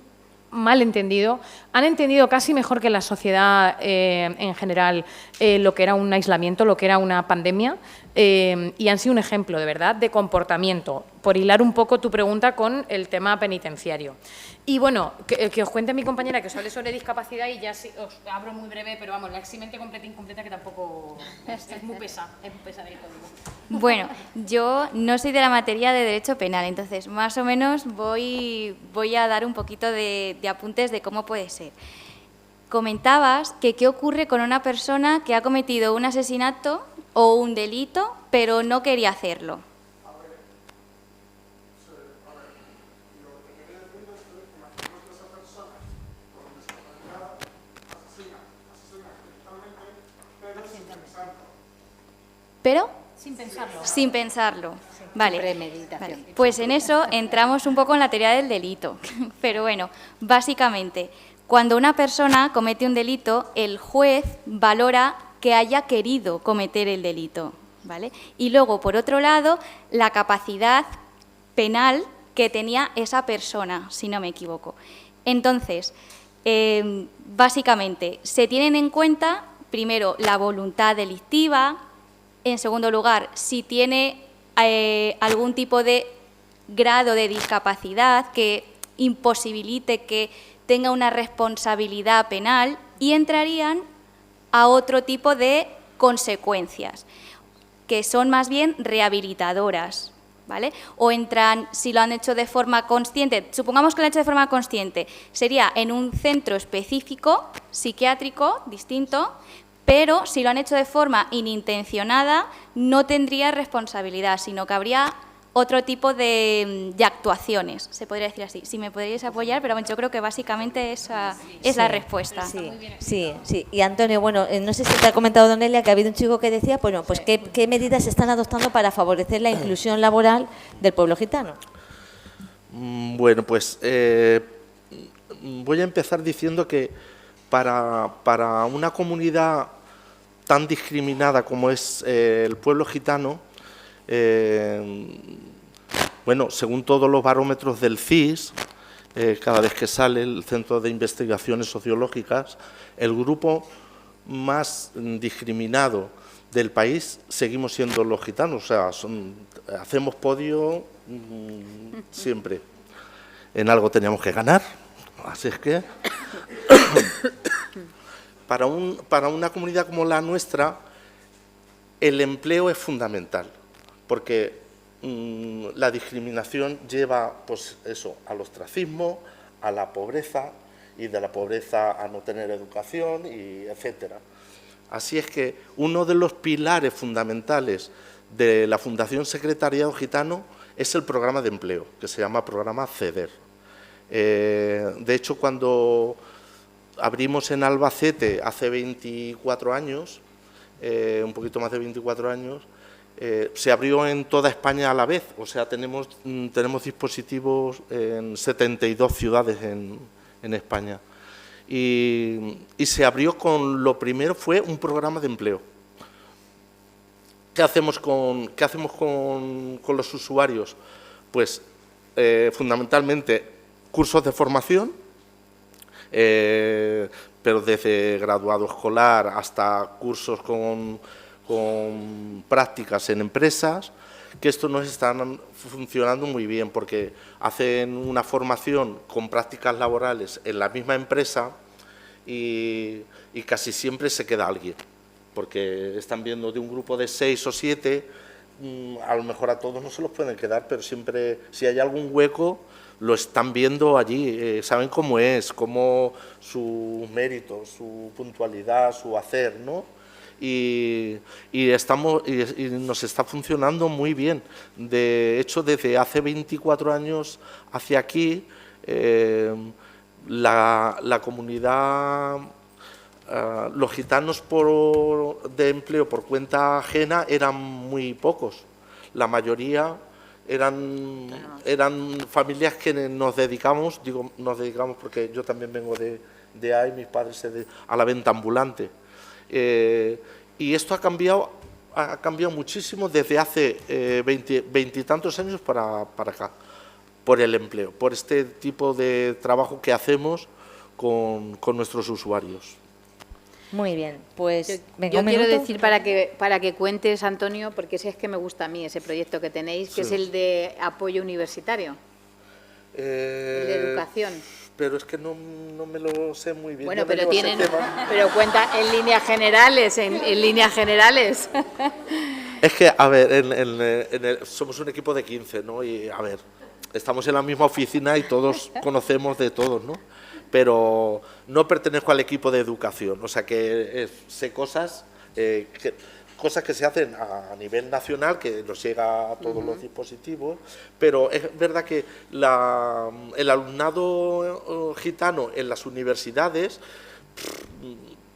malentendido, han entendido casi mejor que la sociedad en general lo que era un aislamiento, lo que era una pandemia y han sido un ejemplo de verdad de comportamiento, por hilar un poco tu pregunta con el tema penitenciario. Y bueno, que os cuente mi compañera que os hable sobre discapacidad y ya os abro muy breve, pero vamos, la eximente completa e incompleta que tampoco es muy pesada, el código. Bueno, yo no soy de la materia de derecho penal, entonces más o menos voy a dar un poquito de apuntes de cómo puede ser. Comentabas que qué ocurre con una persona que ha cometido un asesinato o un delito, pero no quería hacerlo. ¿Pero? Sin pensarlo. Sin pensarlo. Vale. Pues en eso entramos un poco en la teoría del delito. Pero bueno, básicamente, cuando una persona comete un delito, el juez valora que haya querido cometer el delito, ¿vale? Y luego, por otro lado, la capacidad penal que tenía esa persona, si no me equivoco. Entonces, básicamente, se tienen en cuenta, primero, la voluntad delictiva. En segundo lugar, si tiene algún tipo de grado de discapacidad que imposibilite que tenga una responsabilidad penal y entrarían a otro tipo de consecuencias, que son más bien rehabilitadoras, ¿vale? O entran, si lo han hecho de forma consciente, supongamos que lo han hecho de forma consciente, sería en un centro específico, psiquiátrico, distinto, pero si lo han hecho de forma inintencionada, no tendría responsabilidad, sino que habría otro tipo de actuaciones, se podría decir así. Si me podríais apoyar, pero bueno, yo creo que básicamente esa es la respuesta. Sí. Y Antonio, bueno, no sé si te ha comentado Don Elia que ha habido un chico que decía, bueno, pues ¿qué medidas se están adoptando para favorecer la inclusión laboral del pueblo gitano? Bueno, pues voy a empezar diciendo que para una comunidad tan discriminada como es el pueblo gitano, bueno, según todos los barómetros del CIS, cada vez que sale el Centro de Investigaciones Sociológicas, el grupo más discriminado del país seguimos siendo los gitanos, o sea, hacemos podio siempre. En algo teníamos que ganar, así es que para una comunidad como la nuestra, el empleo es fundamental, porque la discriminación lleva, pues eso, al ostracismo, a la pobreza, y de la pobreza a no tener educación, y etcétera. Así es que uno de los pilares fundamentales de la Fundación Secretariado Gitano es el programa de empleo, que se llama programa CEDER. De hecho, cuando abrimos en Albacete hace 24 años, un poquito más de 24 años, se abrió en toda España a la vez, o sea, tenemos dispositivos en 72 ciudades en España. Y se abrió con, lo primero fue un programa de empleo. ¿Qué hacemos con los usuarios? Pues fundamentalmente cursos de formación, pero desde graduado escolar hasta cursos con prácticas en empresas, que esto nos están funcionando muy bien porque hacen una formación con prácticas laborales en la misma empresa y casi siempre se queda alguien, porque están viendo de un grupo de 6 o 7, a lo mejor a todos no se los pueden quedar, pero siempre si hay algún hueco lo están viendo allí, saben cómo es, cómo sus méritos, su puntualidad, su hacer, ¿no? Y nos está funcionando muy bien. De hecho, desde hace 24 años hacia aquí, la comunidad, los gitanos de empleo por cuenta ajena eran muy pocos. La mayoría eran familias que nos dedicamos, digo nos dedicamos porque yo también vengo de ahí, mis padres a la venta ambulante. Y esto ha cambiado muchísimo desde hace 20 y tantos años para acá, por el empleo, por este tipo de trabajo que hacemos con nuestros usuarios. Muy bien, pues venga, yo quiero decir para que cuentes, Antonio, porque ese es que me gusta a mí, ese proyecto que tenéis, que es el de apoyo universitario, el de educación. Pero es que no me lo sé muy bien. Bueno, pero cuenta en líneas generales, en líneas generales. Es que, a ver, somos un equipo de 15, ¿no? Y, a ver, estamos en la misma oficina y todos conocemos de todos, ¿no? Pero no pertenezco al equipo de educación, o sea que sé cosas que se hacen a nivel nacional, que nos llega a todos los dispositivos, pero es verdad que el alumnado gitano en las universidades,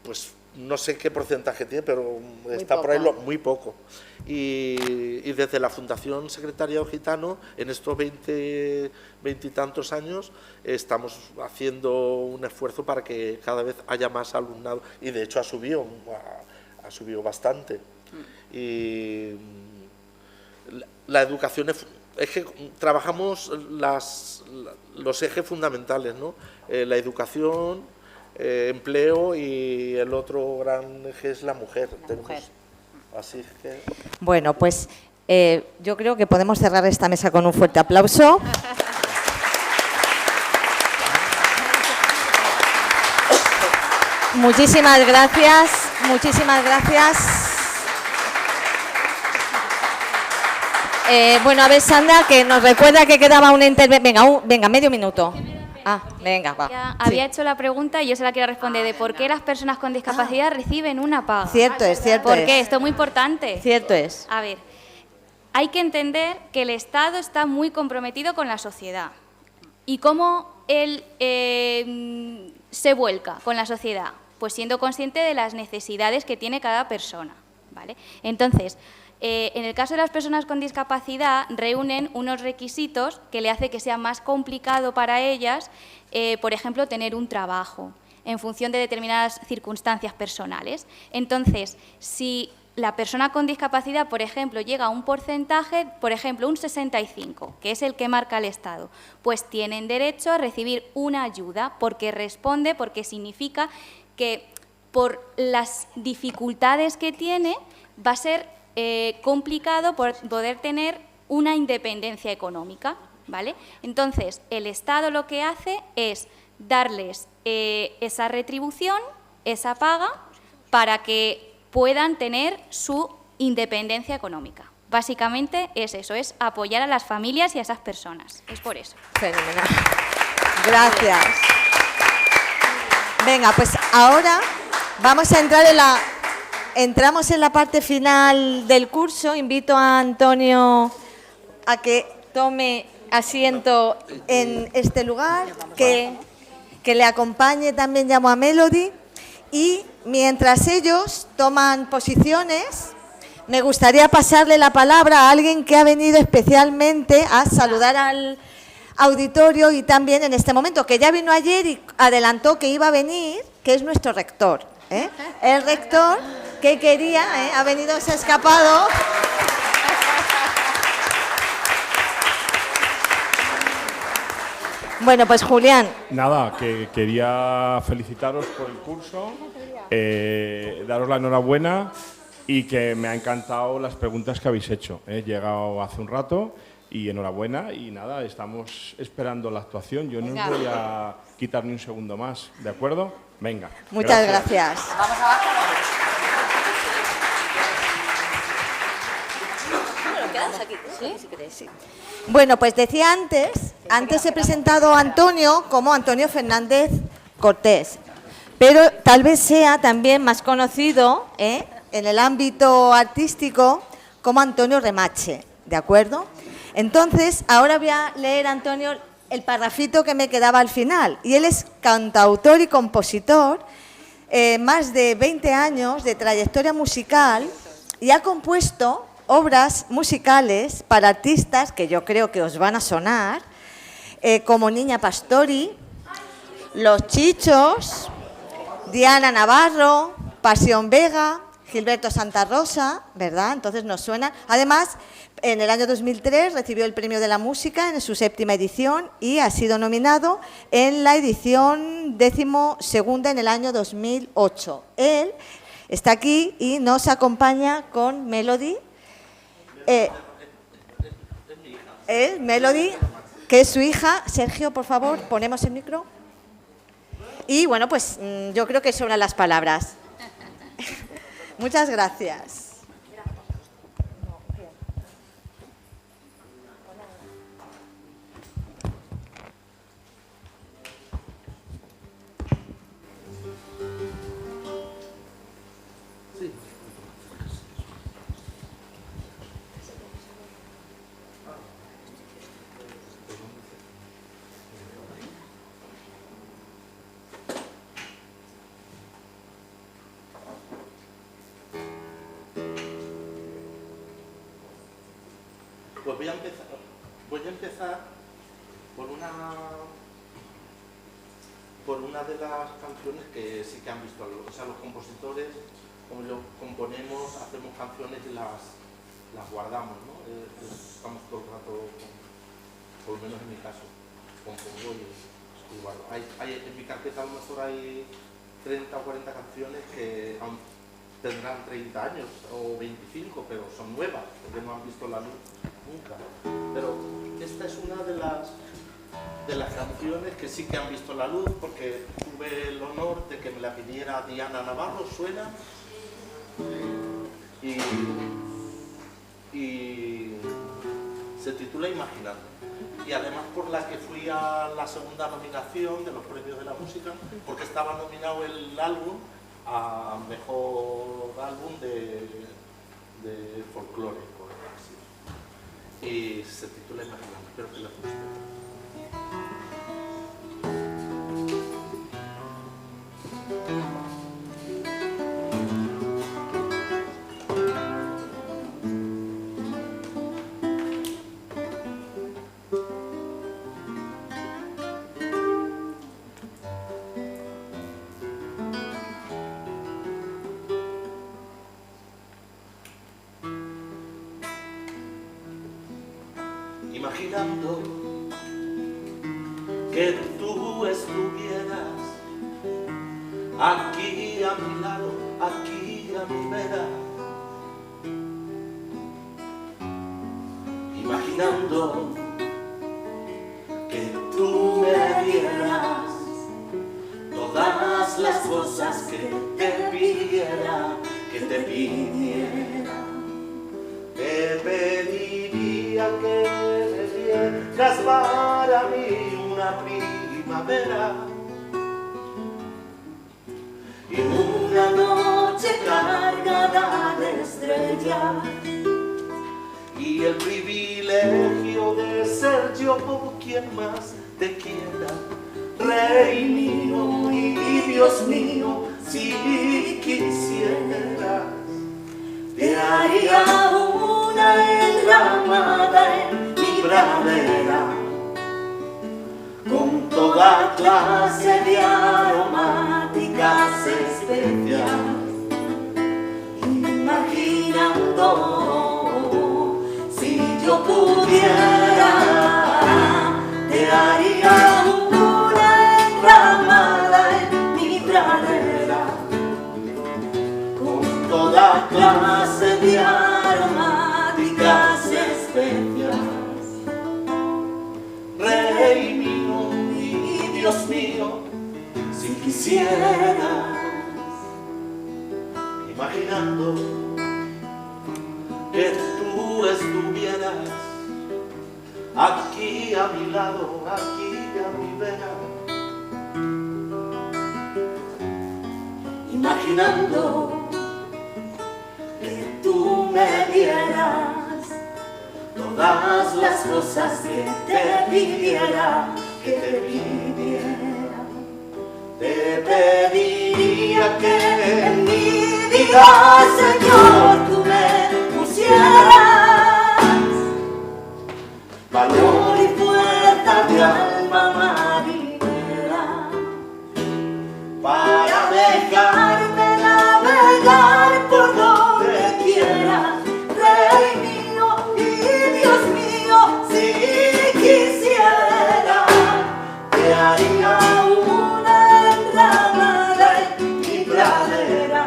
pues no sé qué porcentaje tiene, pero está por ahí muy poco. Y desde la Fundación Secretariado Gitano, en estos 20 y tantos años, estamos haciendo un esfuerzo para que cada vez haya más alumnado, y de hecho ha subido bastante. Y la educación es que trabajamos los ejes fundamentales, ¿no? La educación, empleo, y el otro gran eje es la mujer. Así que... Bueno, pues yo creo que podemos cerrar esta mesa con un fuerte aplauso. Muchísimas gracias, muchísimas gracias. Bueno, a ver, Sandra, que nos recuerda que quedaba una intervención. Venga, medio minuto. Venga, va. Había hecho la pregunta y yo se la quiero responder de por qué las personas con discapacidad reciben una paga. Cierto es, cierto es. ¿Por qué? Esto es muy importante. Cierto es. A ver, hay que entender que el Estado está muy comprometido con la sociedad. ¿Y cómo él se vuelca con la sociedad? Pues siendo consciente de las necesidades que tiene cada persona, ¿vale? Entonces, en el caso de las personas con discapacidad, reúnen unos requisitos que le hace que sea más complicado para ellas, por ejemplo, tener un trabajo en función de determinadas circunstancias personales. Entonces, si la persona con discapacidad, por ejemplo, llega a un porcentaje, por ejemplo, un 65, que es el que marca el Estado, pues tienen derecho a recibir una ayuda porque significa que por las dificultades que tiene va a ser complicado poder tener una independencia económica, ¿vale? Entonces, el Estado lo que hace es darles esa retribución, esa paga, para que puedan tener su independencia económica. Básicamente es eso, es apoyar a las familias y a esas personas. Es por eso. Fenomenal. Gracias. Venga, pues ahora vamos a entrar entramos en la parte final del curso. Invito a Antonio a que tome asiento en este lugar, que le acompañe, también llamo a Melody, y mientras ellos toman posiciones, me gustaría pasarle la palabra a alguien que ha venido especialmente a saludar al auditorio y también en este momento, que ya vino ayer y adelantó que iba a venir, que es nuestro rector. El rector que quería, ha venido, se ha escapado. Bueno, pues Julián. Nada, que quería felicitaros por el curso, daros la enhorabuena y que me ha encantado las preguntas que habéis hecho. He llegado hace un rato y enhorabuena y nada, estamos esperando la actuación. Yo no os voy a quitar ni un segundo más, ¿de acuerdo? Venga. Muchas gracias. Vamos abajo. Bueno, pues decía antes he presentado a Antonio como Antonio Fernández Cortés, pero tal vez sea también más conocido en el ámbito artístico como Antonio Remache, ¿de acuerdo? Entonces, ahora voy a leer, Antonio, el parrafito que me quedaba al final, y él es cantautor y compositor, más de 20 años de trayectoria musical y ha compuesto obras musicales para artistas que yo creo que os van a sonar, como Niña Pastori, Los Chichos, Diana Navarro, Pasión Vega, Gilberto Santa Rosa, ¿verdad? Entonces nos suena. Además, en el año 2003 recibió el Premio de la Música en su 7ª edición y ha sido nominado en la edición 12ª en el año 2008. Él está aquí y nos acompaña con Melody. Melody, que es su hija. Sergio, por favor, ponemos el micro. Y bueno, pues yo creo que sobran las palabras. Muchas gracias. Pues voy a empezar por una de las canciones que sí que han visto, o sea, los compositores, como yo componemos, hacemos canciones y las guardamos, ¿no? Estamos todo el rato, por lo menos en mi caso, compongo y guardo. En mi carpeta a lo mejor hay 30 o 40 canciones que aún tendrán 30 años o 25, pero son nuevas, porque no han visto la luz nunca. Pero esta es una de las canciones que sí que han visto la luz, porque tuve el honor de que me la pidiera Diana Navarro, ¿suena? Y se titula Imaginando. Y además por la que fui a la 2ª nominación de los Premios de la Música, porque estaba nominado el álbum a mejor álbum de folclore, por así. Y se titula Imaginando, espero que la guste. Imaginando que tú estuvieras aquí a mi lado, aquí a mi vera. Imaginando que tú me dieras todas las cosas que te pidiera, te pediría que dieras para mí una primavera y una noche cargada de estrellas y el privilegio de ser yo quien más te quiera, Rey mío y Dios mío, si quisieras te haría una enramada en mi pradera con toda clase de aromáticas especias, imaginando si yo pudiera te haría Dios mío, si quisieras, imaginando que tú estuvieras aquí a mi lado, aquí a mi vera, imaginando que tú me dieras todas las cosas que te pidiera, te pediría que en mi vida, Señor, tú me pusieras valor y fuerza de alma marinera para dejarme navegar por donde quiera, Rey mío y Dios mío, si quisiera, te haría una enramada en mi pradera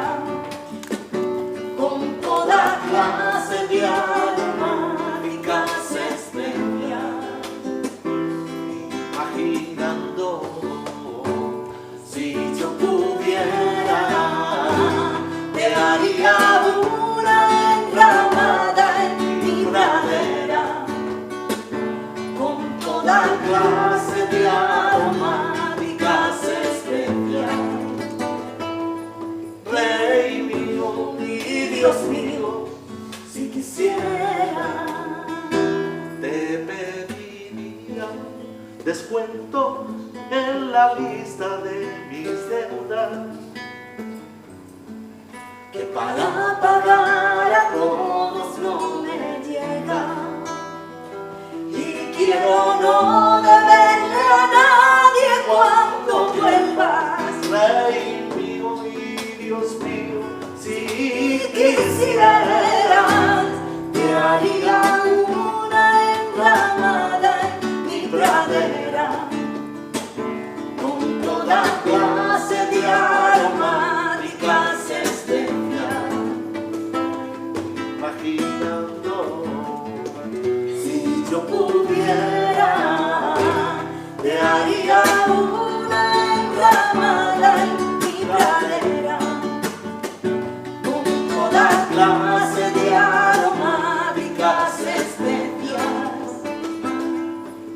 con toda clase de aromáticas estrellas, imaginando si yo pudiera, te haría una enramada en mi pradera con toda clase de aromáticas especias. Rey mío y Dios mío, si quisiera, te pediría descuento en la lista de mis deudas, que para pagar a todos no me llega, y quiero no deberle a nadie cuando vuelvas, Rey mío y Dios mío, si quisieras, te haría una enramada en mi pradera con toda clase de aromáticas especias, imaginando si yo pudiera, te haría una enramada en mi pradera con toda clase de aromáticas especias.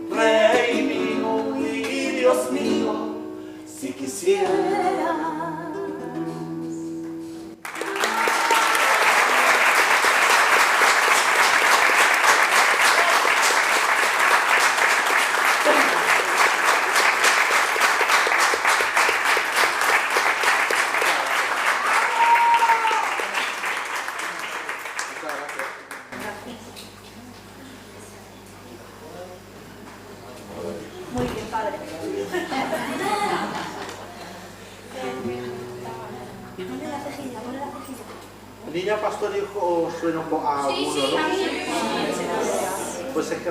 Rey mío y Dios mío, si quisiera. Muy bien, padre. Ponle la cejilla, ponle la cejilla. Niña Pastori os suena un poco a alguno, ¿no? a mí. Pues es que...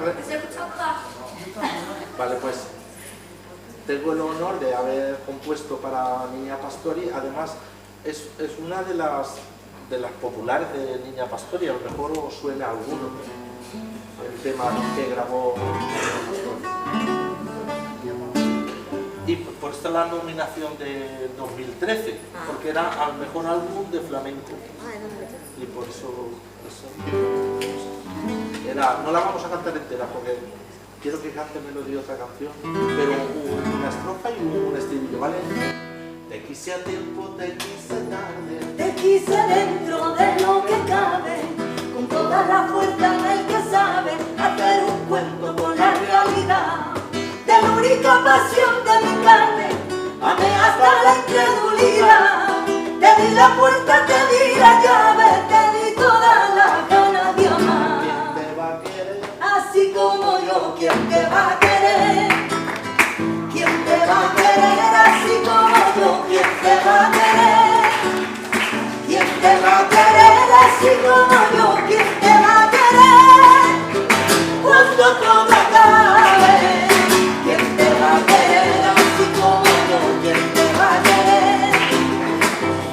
Vale, pues tengo el honor de haber compuesto para Niña Pastori. Además, es una de las populares de Niña Pastori. A lo mejor os suena alguno. El tema que grabó y por esto la nominación de 2013, porque era al mejor álbum de flamenco. Y por eso era, no la vamos a cantar entera porque quiero que cante melodía otra canción, pero una estrofa y un estribillo, ¿vale? Te quise a tiempo, te quise tarde, te quise dentro de lo que cabe, con toda la fuerza del que sabe hacer un cuento con la realidad, de la única pasión de mi carne, amé hasta la incredulidad, te di la puerta, te di la llave, te di toda la gana de amar. ¿Quién te va a querer? Así como yo, ¿quién te va a querer? ¿Quién te va a querer? Así como yo, ¿quién te va a querer? ¿Quién te va a querer? Así como yo, ¿quién te va a querer? Cuando todo acabe, ¿quién te va a querer? Así como yo, ¿quién te va a querer?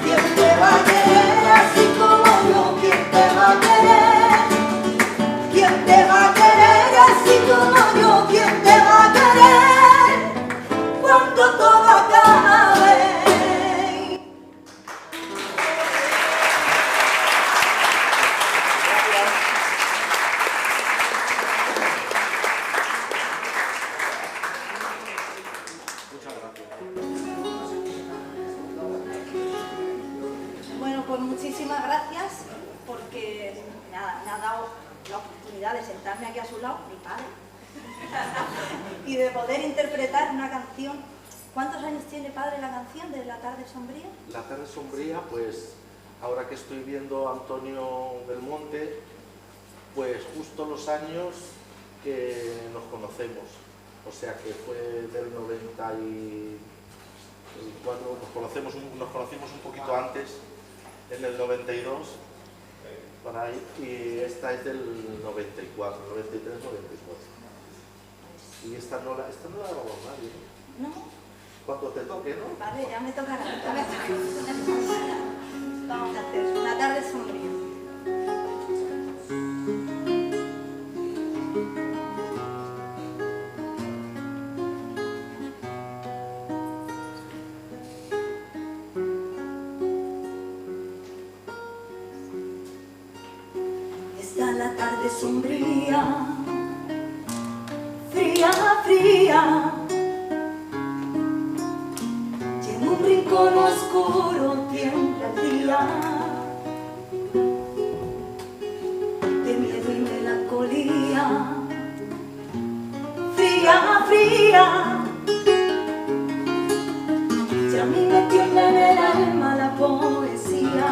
¿Quién te va a querer? Así como yo, ¿quién te va a querer? ¿Quién te va a querer? Así como yo, ¿quién te va a querer? Cuando sentarme aquí a su lado, mi padre, y de poder interpretar una canción. ¿Cuántos años tiene, padre, la canción de La tarde sombría? La tarde sombría, pues ahora que estoy viendo a Antonio Belmonte, pues justo los años que nos conocemos. O sea que fue del 94, nos conocimos un poquito antes, en el 92, por ahí, y esta es del 94, 93, 94. Y esta no la grabamos nadie, ¿no? No. Cuando te toque, ¿no? Vale, ya me tocará. Vamos a hacer La tarde sombría. Está la tarde sombría, fría, fría, y en un rincón oscuro tiembla el día, de miedo y melancolía, fría, fría, y a mí me tiembla en el alma la poesía.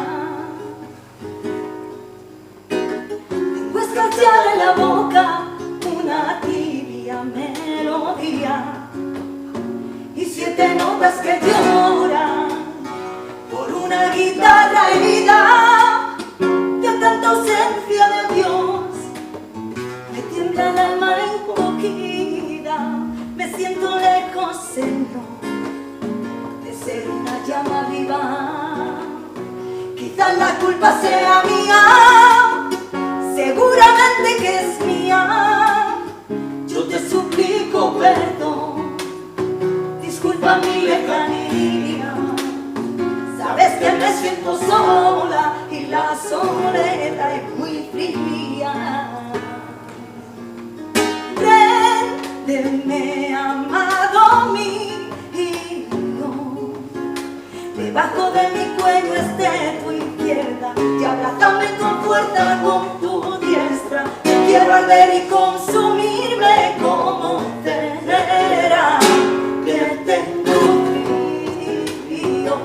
Escarchar en la boca una tibia melodía y 7 notas que lloran por una guitarra herida. Ya tanta ausencia de Dios me tiembla el alma encogida, me siento lejos de ser una llama viva. Quizás la culpa sea mía, seguramente que es mía. Yo te suplico perdón, disculpa mi lejanía. Sabes que me siento sola y la soledad es muy fría. Préndeme, amado mío, debajo de mi cuello esté tu izquierda y abrázame con fuerza con tu diestra. Te quiero arder y consumirme como cera que tengo frío,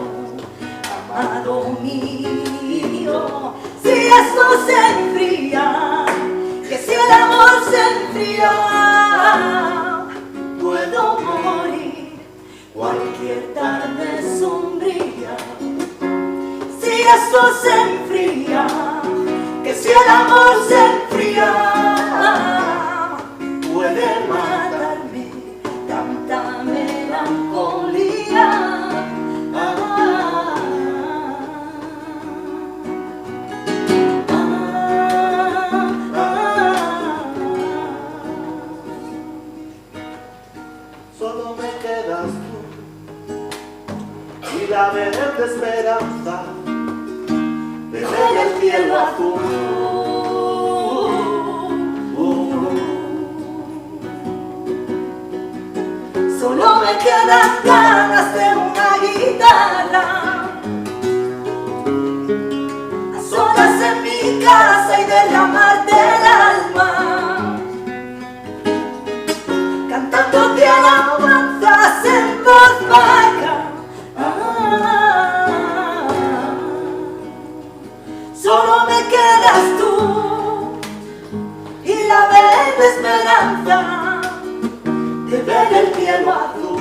amado mío. Si esto se enfría, que si el amor se enfría, puedo morir cualquier tarde sombría. Si esto se enfría, que si el amor se enfría, puede matarme tanta melancolía. Solo me quedas tú y la verde esperanza de ver el cielo azul. Solo me quedan ganas de una guitarra, a solas en mi casa y derramarte el alma, cantándote alabanzas en voz baja. Solo me quedas tú y la verde esperanza de ver el cielo azul.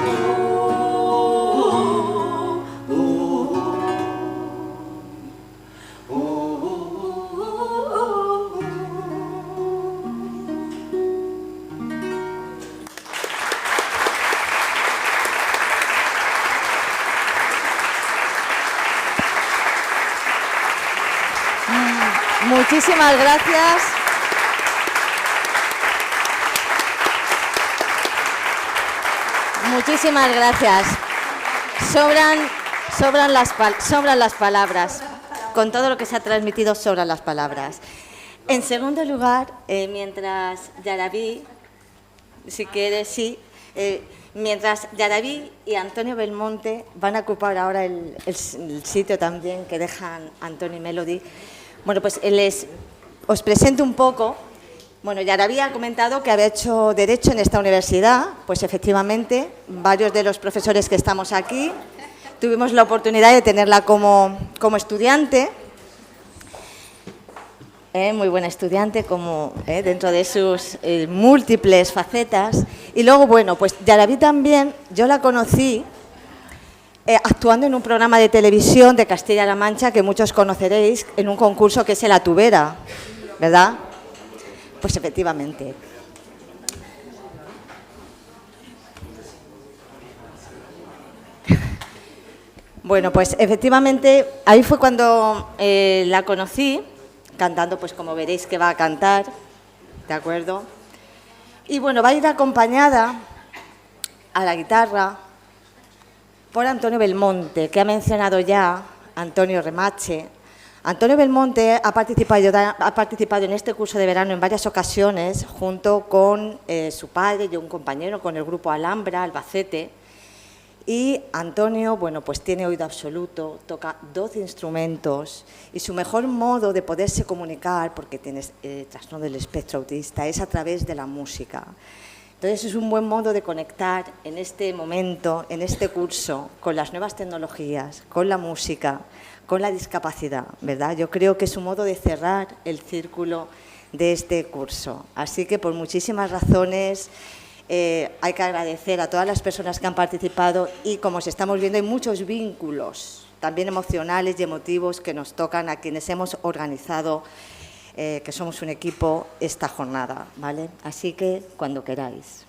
Muchísimas gracias. Muchísimas gracias. Sobran las palabras. Con todo lo que se ha transmitido, sobran las palabras. En segundo lugar, mientras Yaraví, si quieres, sí, mientras Yaraví y Antonio Belmonte van a ocupar ahora el sitio también que dejan Antonio y Melody, bueno, pues os presento un poco. Bueno, ya había comentado que había hecho Derecho en esta universidad, pues efectivamente, varios de los profesores que estamos aquí tuvimos la oportunidad de tenerla como estudiante, muy buena estudiante, como dentro de sus múltiples facetas. Y luego, bueno, pues Yaraví también, yo la conocí actuando en un programa de televisión de Castilla-La Mancha que muchos conoceréis, en un concurso que es el La Tubera, ¿verdad? Pues efectivamente. Bueno, pues efectivamente ahí fue cuando la conocí, cantando, pues como veréis que va a cantar, ¿de acuerdo? Y bueno, va a ir acompañada a la guitarra por Antonio Belmonte, que ha mencionado ya Antonio Remache. Antonio Belmonte ha participado en este curso de verano en varias ocasiones, junto con su padre y un compañero, con el grupo Alhambra, Albacete. Y Antonio, bueno, pues tiene oído absoluto, toca 12 instrumentos y su mejor modo de poderse comunicar, porque tiene trastorno del espectro autista, es a través de la música. Entonces es un buen modo de conectar en este momento, en este curso, con las nuevas tecnologías, con la música, con la discapacidad, ¿verdad? Yo creo que es un modo de cerrar el círculo de este curso. Así que por muchísimas razones hay que agradecer a todas las personas que han participado y, como os estamos viendo, hay muchos vínculos, también emocionales y emotivos, que nos tocan a quienes hemos organizado, que somos un equipo, esta jornada, ¿vale? Así que cuando queráis.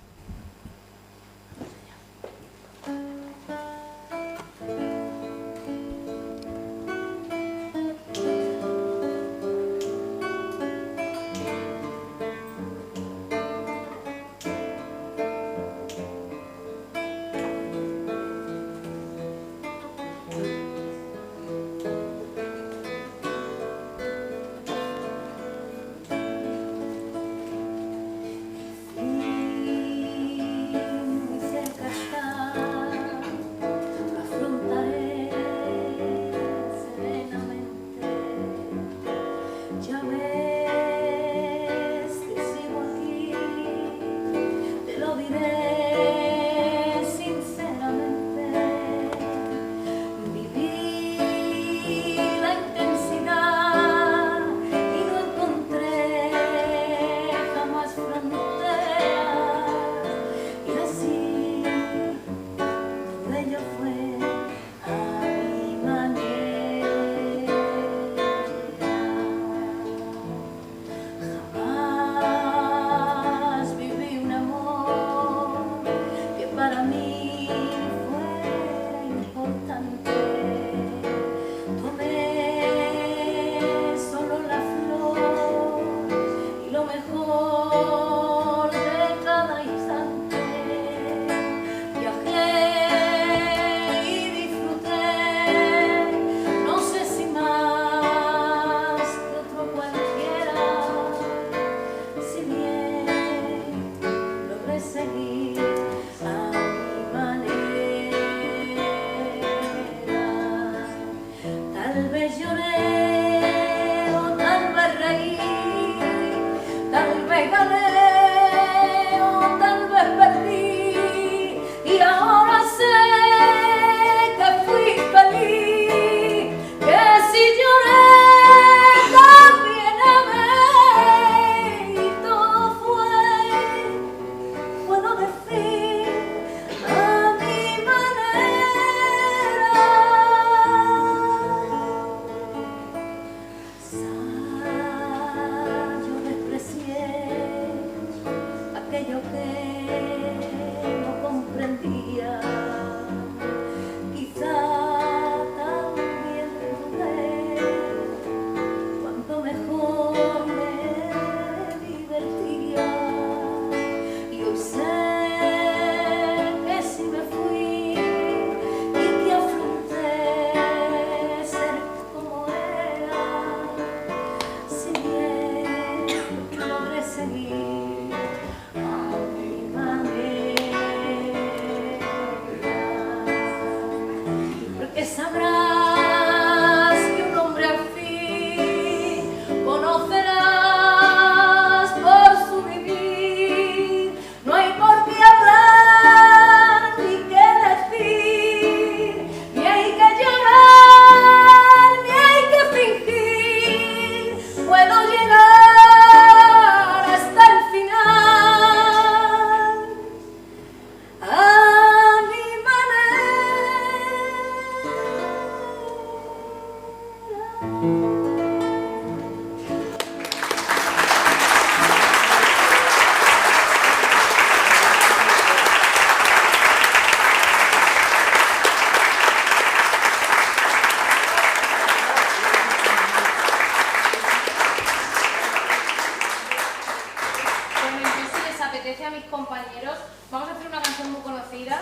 compañeros, vamos a hacer una canción muy conocida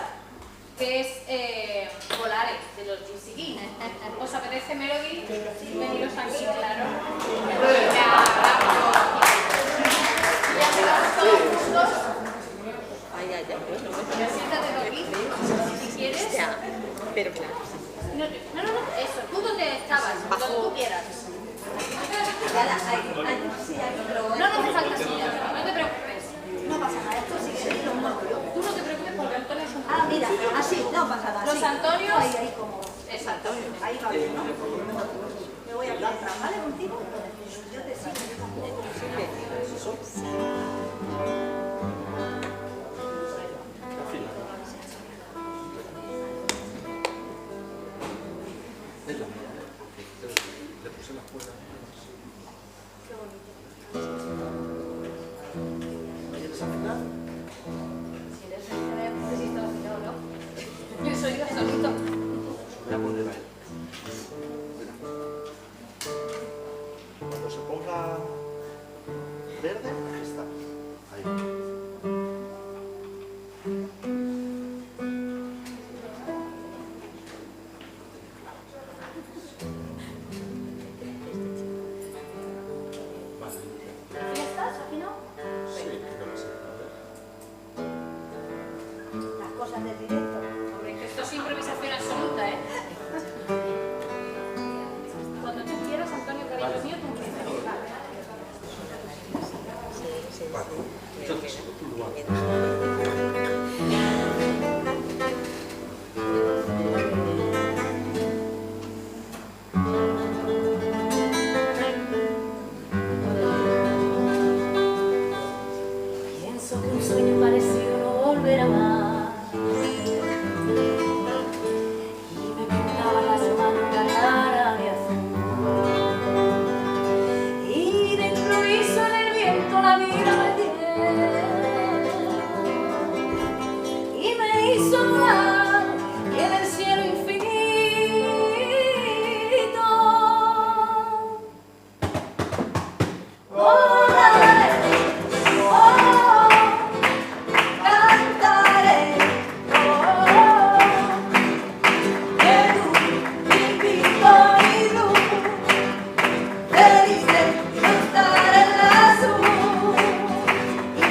que es Volares, de los Gypsy Kings. ¿Os apetece Melody? Veniros aquí, claro. Ya quedamos todos juntos. Ya siéntate aquí, si quieres. Pero claro. No, eso, tú donde estabas, donde tú quieras. No hace falta silla, no te preocupes. No pasa nada, esto sí que lo muevo yo. Tú no te preocupes porque Antonio es un... Ah, mira, así, no pasa nada. Los Antonios... Ahí, como... Exacto. Ahí va bien, ¿no? Me voy aquí atrás, ¿vale? Contigo. Yo te sigo. Cuando se ponga verde, está. Ahí. ¿Ya estás? ¿Aquí no? Sí, creo que sí. Las cosas del directo. Hombre, que esto es improvisación absoluta, ¿eh? Cuando tú quieras, Antonio, cariño mío, tú empiezas. Pienso que un sueño parecido no volverá más. Y me pintaba las manos la cara de azul. Y de improviso en el viento la vida me dio. Y me hizo volar en el cielo infinito. Volaré. Cantaré, de luz, invito mi luz, feliz de estar en la azul, y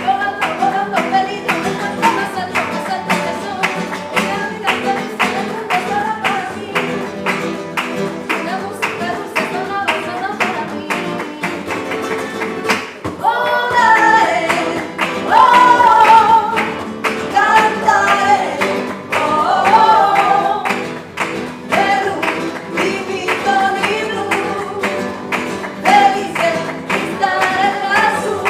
volando feliz de encuentro más alto que soy, y la vida feliz en el mundo sola para mí, una música dulce sonaba solo para mí. Volaré, cantaré, de luz, invito mi luz, feliz de estar en la azul.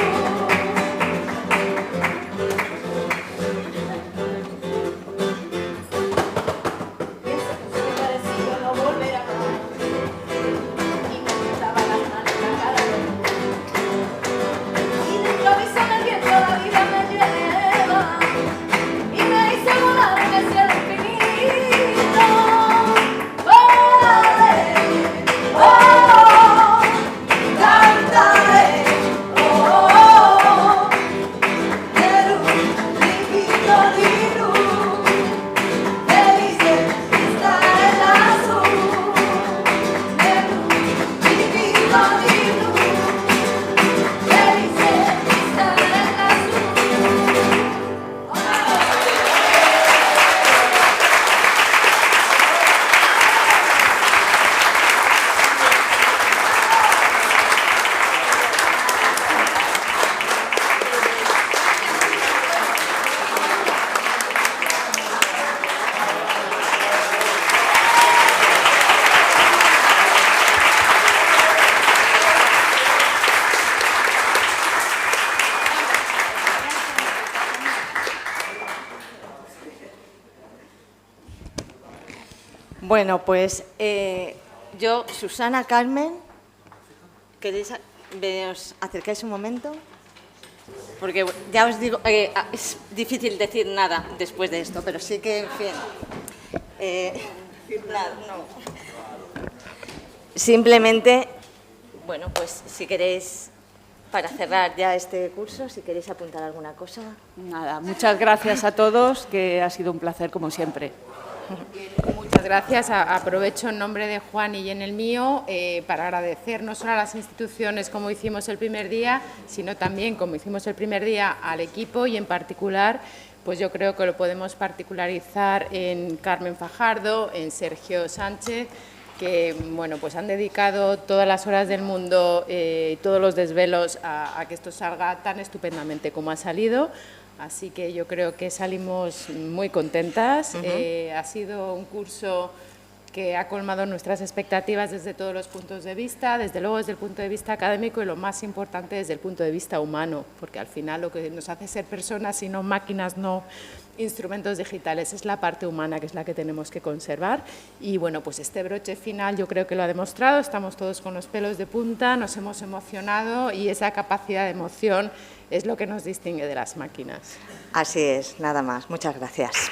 Pienso que un sueño parecido no volverá más, y me pintaba las manos la cara de y de improviso en el viento la vida me lleva y me hizo volar en el cielo infinito. Volaré, cantaré, de luz, invito mi luz, feliz de estar en la azul. De luz, invito mi luz, feliz de estar en la azul. Bueno, pues yo, Susana, Carmen, ¿queréis os acercáis un momento? Porque ya os digo, es difícil decir nada después de esto, pero sí que, en fin, nada, no. Simplemente, bueno, pues si queréis para cerrar ya este curso, si queréis apuntar alguna cosa. Nada, muchas gracias a todos, que ha sido un placer como siempre. Muchas gracias. Aprovecho en nombre de Juan y en el mío para agradecer no solo a las instituciones como hicimos el primer día, sino también como hicimos el primer día al equipo y en particular, pues yo creo que lo podemos particularizar en Carmen Fajardo, en Sergio Sánchez, que bueno, pues han dedicado todas las horas del mundo y todos los desvelos a que esto salga tan estupendamente como ha salido. Así que yo creo que salimos muy contentas. Ha sido un curso que ha colmado nuestras expectativas desde todos los puntos de vista, desde luego desde el punto de vista académico y lo más importante desde el punto de vista humano, porque al final lo que nos hace ser personas y no máquinas, no instrumentos digitales, es la parte humana que es la que tenemos que conservar. Y bueno, pues este broche final yo creo que lo ha demostrado, estamos todos con los pelos de punta, nos hemos emocionado y esa capacidad de emoción es lo que nos distingue de las máquinas. Así es, nada más. Muchas gracias.